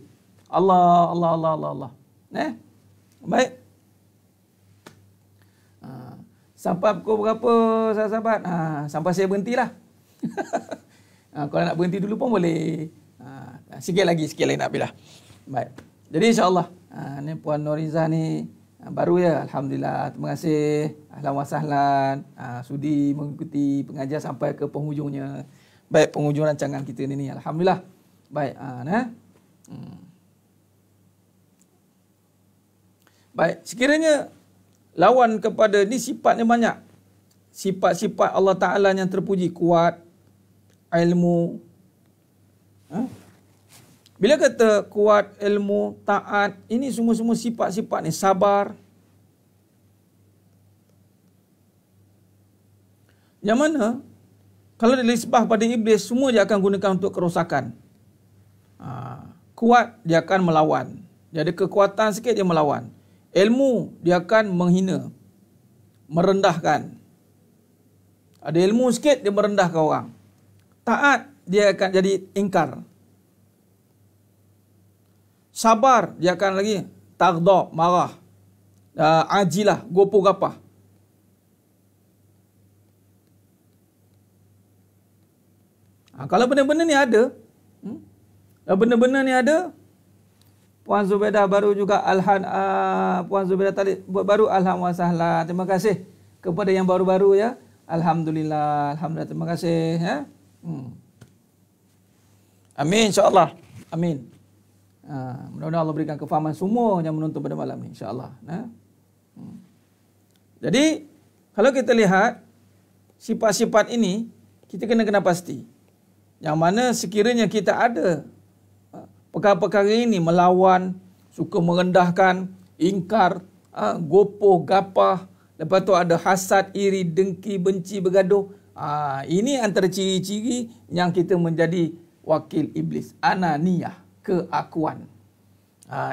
Allah. Baik. Sampai pukul berapa sahabat-sahabat? Sampai saya berhentilah. Kalau nak berhenti dulu pun boleh. Sikit lagi nak pilih. Baik. Jadi insya-Allah ni Puan Noriza ni baru ya, alhamdulillah. Terima kasih. Ahlan wa sahlan. Sudi mengikuti pengajian sampai ke penghujungnya. Baik, penghujung rancangan kita ni alhamdulillah. Baik, Baik, sekiranya lawan kepada ni sifatnya banyak. Sifat-sifat Allah Ta'ala yang terpuji, kuat, ilmu. Bila kata kuat, ilmu, taat, ini semua-semua sifat-sifat ni, sabar. Yang mana kalau dinisbah pada iblis, semua dia akan gunakan untuk kerosakan. Kuat, dia akan melawan. Dia ada kekuatan sikit, dia melawan. Ilmu, dia akan menghina, merendahkan. Ada ilmu sikit, dia merendahkan orang. Taat, dia akan jadi ingkar. Sabar, dia akan lagi taghdab, marah. Ajilah, gopoh gapah. Kalau benda-benda ni ada, Puan Zubaidah baru juga Puan Zubaidah tadi baru alhamdulillah wa sahlan. Terima kasih kepada yang baru-baru ya. Alhamdulillah, terima kasih ya. Amin insya-Allah. Amin. Mudah-mudahan Allah berikan kefahaman semua yang menonton pada malam ni insya-Allah. Jadi kalau kita lihat sifat-sifat ini, kita kena pasti. Yang mana sekiranya kita ada perkara-perkara ini, melawan, suka merendahkan, ingkar, gopoh, gapah, lepas tu ada hasad, iri, dengki, benci, bergaduh. Ini antara ciri-ciri yang kita menjadi wakil iblis. Ananiyah, keakuan.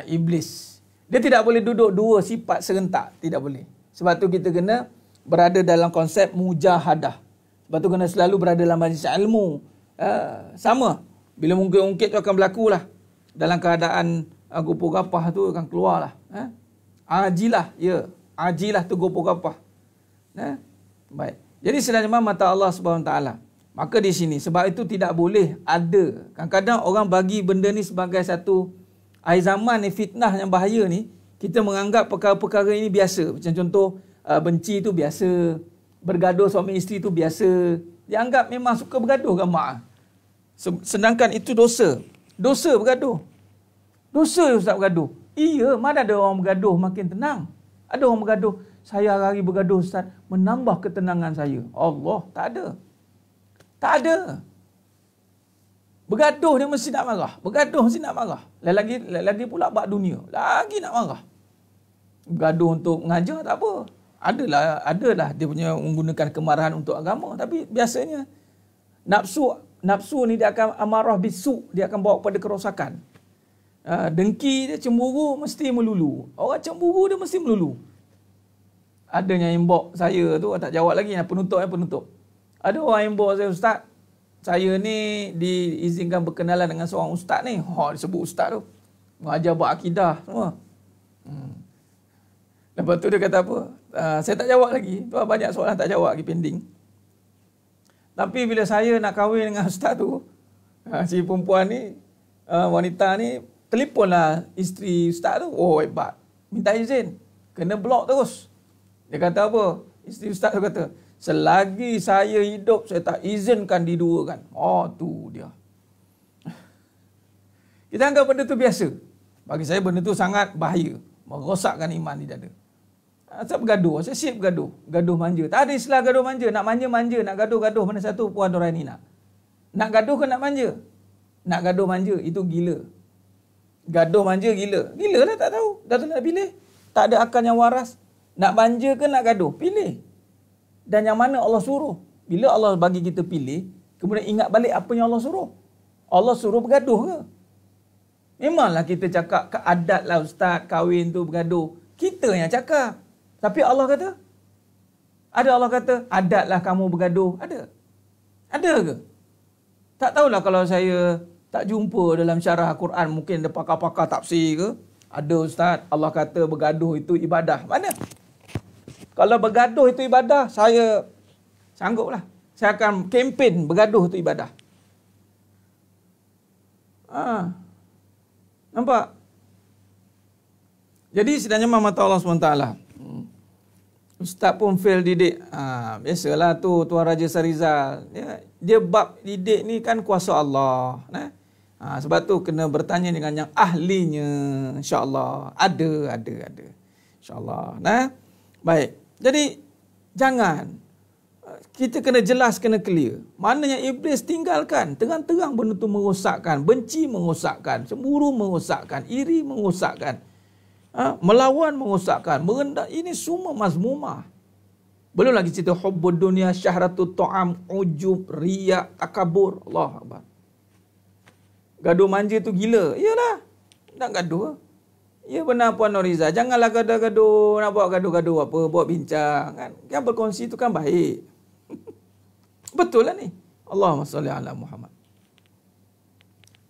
Iblis. Dia tidak boleh duduk dua sifat serentak. Tidak boleh. Sebab tu kita kena berada dalam konsep mujahadah. Sebab tu kena selalu berada dalam majlis ilmu. Sama. Bila ungkit-ungkit tu akan berlaku lah. Dalam keadaan gopoh gapah tu akan keluar lah. Ajilah. Ya. Ajilah tu gopoh gapah. Baik. Jadi sebenarnya mata Allah SWT. Maka di sini, sebab itu tidak boleh ada. Kadang-kadang orang bagi benda ni sebagai satu akhir zaman ni, fitnah yang bahaya ni. Kita menganggap perkara-perkara ini biasa. Macam contoh, benci tu biasa. Bergaduh suami isteri tu biasa. Dianggap memang suka bergaduh kan mak. Sedangkan itu dosa. Dosa bergaduh. Dosa Ustaz bergaduh. Iya, mana ada orang bergaduh makin tenang. Ada orang bergaduh. Saya hari bergaduh Ustaz, menambah ketenangan saya. Allah, tak ada. Tak ada. Bergaduh dia mesti nak marah. Bergaduh mesti nak marah. Lagi pula bab dunia. Lagi nak marah. Bergaduh untuk mengajar tak apa. Adalah dia punya menggunakan kemarahan untuk agama. Tapi biasanya nafsu ni dia akan amarah bisu. Dia akan bawa kepada kerosakan. Dengki dia, cemburu mesti melulu. Orang cemburu dia mesti melulu. Adanya inbox saya tu, tak jawab lagi. Penutup. Ada orang inbox saya, Ustaz, saya ni diizinkan berkenalan dengan seorang ustaz ni. Dia sebut ustaz tu. Mengajar buat akidah semua. Lepas tu dia kata apa? Saya tak jawab lagi. Tu banyak soalan tak jawab lagi pending. Tapi bila saya nak kahwin dengan ustaz tu, si perempuan ni, wanita ni, telefonlah isteri ustaz tu. Oh, hebat. Minta izin. Kena block terus. Dia kata apa? Isteri ustaz tu kata, selagi saya hidup, saya tak izinkan diduakan. Oh, tu dia. Kita anggap benda tu biasa. Bagi saya benda tu sangat bahaya. Merosakkan iman di dada. Saya bergaduh. Saya siap bergaduh. Gaduh manja. Tak ada istilah gaduh manja. Nak manja-manja. Nak gaduh-gaduh. Mana satu Puan Nuraini nak? Nak gaduh ke nak manja? Nak gaduh manja. Itu gila. Gaduh manja gila. Gila lah tak tahu. Dah tak nak pilih. Tak ada akal yang waras. Nak manja ke nak gaduh? Pilih. Dan yang mana Allah suruh. Bila Allah bagi kita pilih, kemudian ingat balik apa yang Allah suruh. Allah suruh bergaduh ke? Memanglah kita cakap adat lah ustaz, kahwin tu bergaduh. Kita yang cakap. Tapi Allah kata? Ada Allah kata, adatlah kamu bergaduh. Ada? Ada ke? Tak tahulah kalau saya tak jumpa dalam syarah Quran, mungkin ada pakar-pakar tafsir ke. Ada ustaz, Allah kata bergaduh itu ibadah. Mana? Kalau bergaduh itu ibadah, saya sangguplah. Saya akan kempen bergaduh itu ibadah. Nampak? Jadi sedangnya mata Allah SWT. Ustaz pun fail didik. Biasalah tu Tuan Raja Sarizal. Dia bab didik ni kan kuasa Allah. Sebab tu kena bertanya dengan yang ahlinya. InsyaAllah. Ada. InsyaAllah. Baik. Jadi jangan. Kita kena jelas, kena clear. Mana yang iblis tinggalkan. Terang-terang benda tu merosakkan. Benci merosakkan. Cemburu merosakkan. Iri merosakkan. Melawan merosakkan. Merendah. Ini semua mazmumah. Belum lagi cerita hubbud dunia, syahratut ta'am, ujub, riak, takabur. Allah Akbar. Gaduh manja tu gila. Iyalah. Nak gaduh. Ya benar Puan Noriza. Janganlah gaduh-gaduh. Nak buat gaduh-gaduh apa. Buat bincang. Kan berkongsi tu kan baik. Betul lah ni. Allahumma salli ala Muhammad.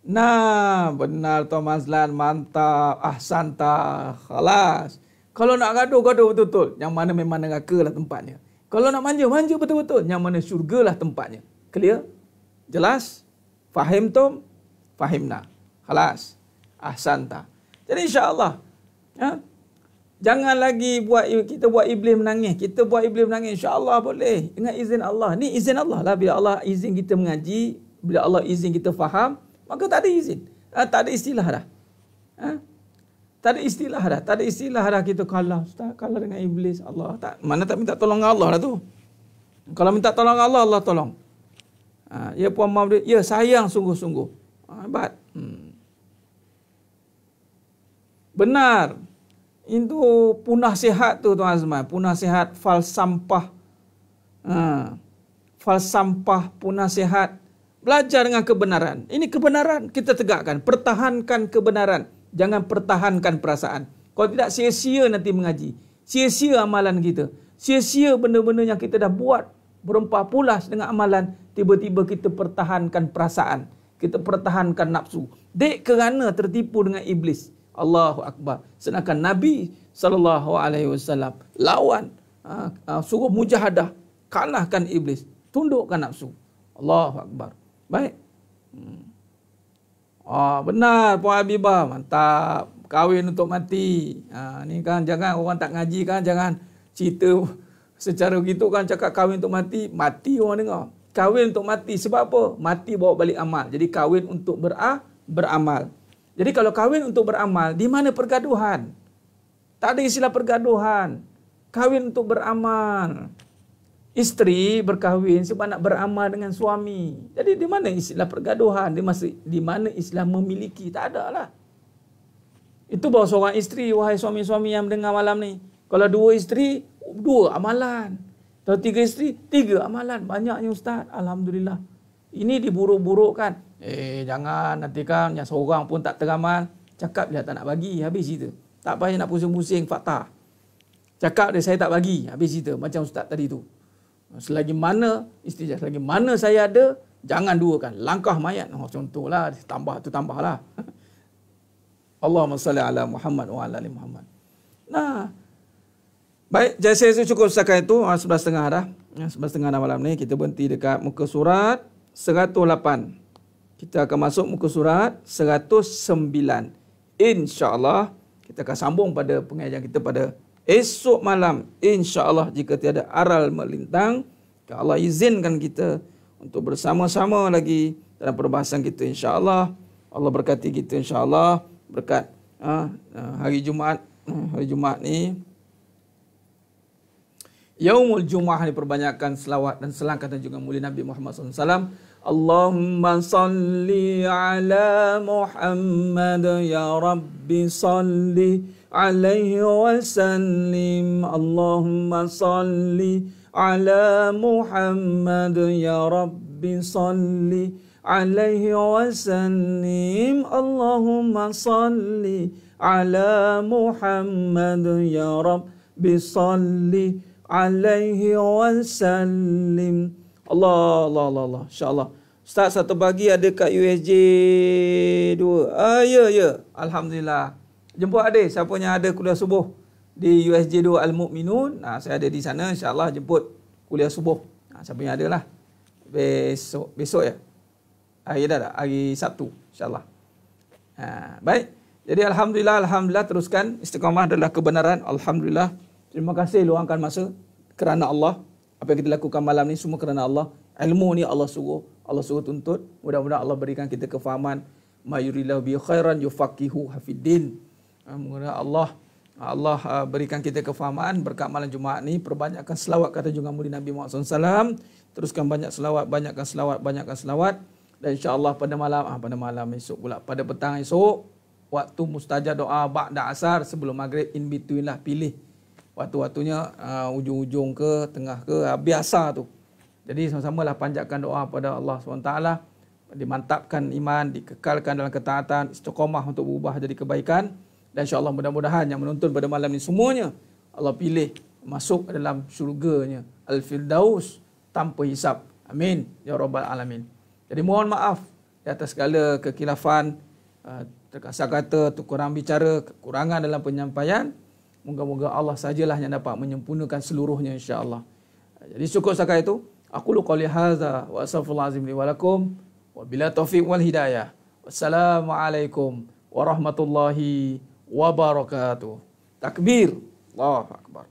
Nah, benar Tuan Mazlan. Mantap. Ahsanta. Khalas. Kalau nak gaduh-gaduh betul-betul. Yang mana memang neraka lah tempatnya. Kalau nak manja-manja betul-betul. Yang mana syurga lah tempatnya. Clear? Jelas? Fahim Tom? Fahimna. Khalas. Ahsanta. Jadi insyaAllah. Jangan lagi kita buat iblis menangis. Kita buat iblis menangis. InsyaAllah boleh. Dengan izin Allah. Ni izin Allah lah. Bila Allah izin kita mengaji. Bila Allah izin kita faham. Maka tak ada izin. Tak ada istilah dah. Tak ada istilah dah. Tak ada istilah dah kita kalah. Ustaz, kalah dengan iblis. Allah tak. Mana tak minta tolong Allah dah tu. Kalau minta tolong Allah, Allah tolong. Ya Puan Maaf dia. Ya sayang sungguh-sungguh. Hebat. Benar. Itu punah sihat tu Tuan Azman. Punah sihat falsampah. Falsampah punah sihat. Belajar dengan kebenaran. Ini kebenaran kita tegakkan. Pertahankan kebenaran. Jangan pertahankan perasaan. Kalau tidak sia-sia nanti mengaji. Sia-sia amalan kita. Sia-sia benda-benda yang kita dah buat. Berempah pulas dengan amalan. Tiba-tiba kita pertahankan perasaan. Kita pertahankan nafsu. Dek kerana tertipu dengan iblis. Allahu Akbar. Sedangkan Nabi SAW lawan. Suruh mujahadah. Kalahkan iblis. Tundukkan nafsu. Allahu Akbar. Baik. Benar Puan Habibah. Mantap. Kahwin untuk mati. Ni kan jangan orang tak ngaji kan. Jangan cerita secara gitu kan. Cakap kahwin untuk mati. Mati orang dengar. Kahwin untuk mati. Sebab apa? Mati bawa balik amal. Jadi kahwin untuk beramal. Jadi kalau kahwin untuk beramal. Di mana pergaduhan? Tak ada istilah pergaduhan. Kahwin untuk beramal. Isteri berkahwin sebab nak beramal dengan suami. Jadi di mana istilah pergaduhan? Di mana istilah memiliki? Tak ada lah. Itu baru seorang isteri, wahai suami-suami yang mendengar malam ni. Kalau 2 isteri, 2 amalan. Kalau 3 isteri, 3 amalan. Banyaknya Ustaz. Alhamdulillah. Ini diburuk-burukkan. Jangan nanti kan yang seorang pun tak teramal. Cakap dia tak nak bagi. Habis cerita. Tak payah nak pusing-pusing fakta. Cakap dia saya tak bagi. Habis cerita. Macam Ustaz tadi tu. Selagi mana isteri, selagi mana saya ada, jangan duakan. Langkah mayat. Contohlah, tambahlah. Allahumma salli ala Muhammad wa ala ali Muhammad. Nah, Baik, jadi saya cukup setakat itu. 11.30 dah. 11.30 dah malam ni. Kita berhenti dekat muka surat 108. Kita akan masuk muka surat 109. InsyaAllah kita akan sambung pada pengajian kita pada esok malam. InsyaAllah jika tiada aral melintang, kalau Allah izinkan kita untuk bersama-sama lagi dalam perbahasan kita insyaAllah. Allah berkati kita insyaAllah. Berkat hari Jumaat. Hari Jumaat ni, Yaumul Jum'ah, ni perbanyakkan selawat dan selangkatan juga mulia Nabi Muhammad SAW. Allahumma salli ala Muhammad ya Rabbi salli alaihi wa sallim. Allahumma salli ala Muhammad ya Rabbi salli alaihi wa sallim. Allahumma salli ala Muhammad ya Rabbi salli alaihi wasallim. Allah. InsyaAllah. Ustaz, satu pagi ada kat USJ 2. Ya. Alhamdulillah. Jemput adik. Siapa yang ada kuliah subuh di USJ 2 Al-Mu'minun. Saya ada di sana. InsyaAllah jemput kuliah subuh. Siapa yang ada lah. Besok ya? Ya dah. Hari Sabtu. InsyaAllah. Baik. Jadi Alhamdulillah. Teruskan. Istiqamah adalah kebenaran. Alhamdulillah. Terima kasih luangkan masa kerana Allah. Apa yang kita lakukan malam ni semua kerana Allah. Ilmu ni Allah suruh tuntut. Mudah-mudahan Allah berikan kita kefahaman. Ma yuridillahu bi khairan yufaqihu hafiddin. Mudah-mudahan Allah berikan kita kefahaman berkat malam Jumaat ni. Perbanyakkan selawat kata junjungan mulia Nabi Muhammad SAW. Teruskan banyakkan selawat. Dan insya-Allah pada malam esok pula, pada petang esok, waktu mustajab doa ba'da asar sebelum maghrib, in between lah, pilih waktu-waktunya, ujung-ujung ke, tengah ke, biasa tu. Jadi sama-sama lah panjatkan doa pada Allah SWT, dimantapkan iman, dikekalkan dalam ketaatan, istiqamah untuk berubah jadi kebaikan. Dan insya-Allah mudah-mudahan yang menonton pada malam ni semuanya Allah pilih masuk dalam syurganya Al-Firdaus tanpa hisab. Amin ya rabbal alamin. Jadi mohon maaf di atas segala kekhilafan, terkasar kata, kurang bicara, kekurangan dalam penyampaian. Moga-moga Allah sajalah yang dapat menyempurnakan seluruhnya insya-Allah. Jadi syukur setakat itu. Aku qouli hadza wa astaghfirullahal azim li wa lakum wa bila taufiq wal hidayah. Wassalamualaikum warahmatullahi wabarakatuh. Takbir. Allahu akbar.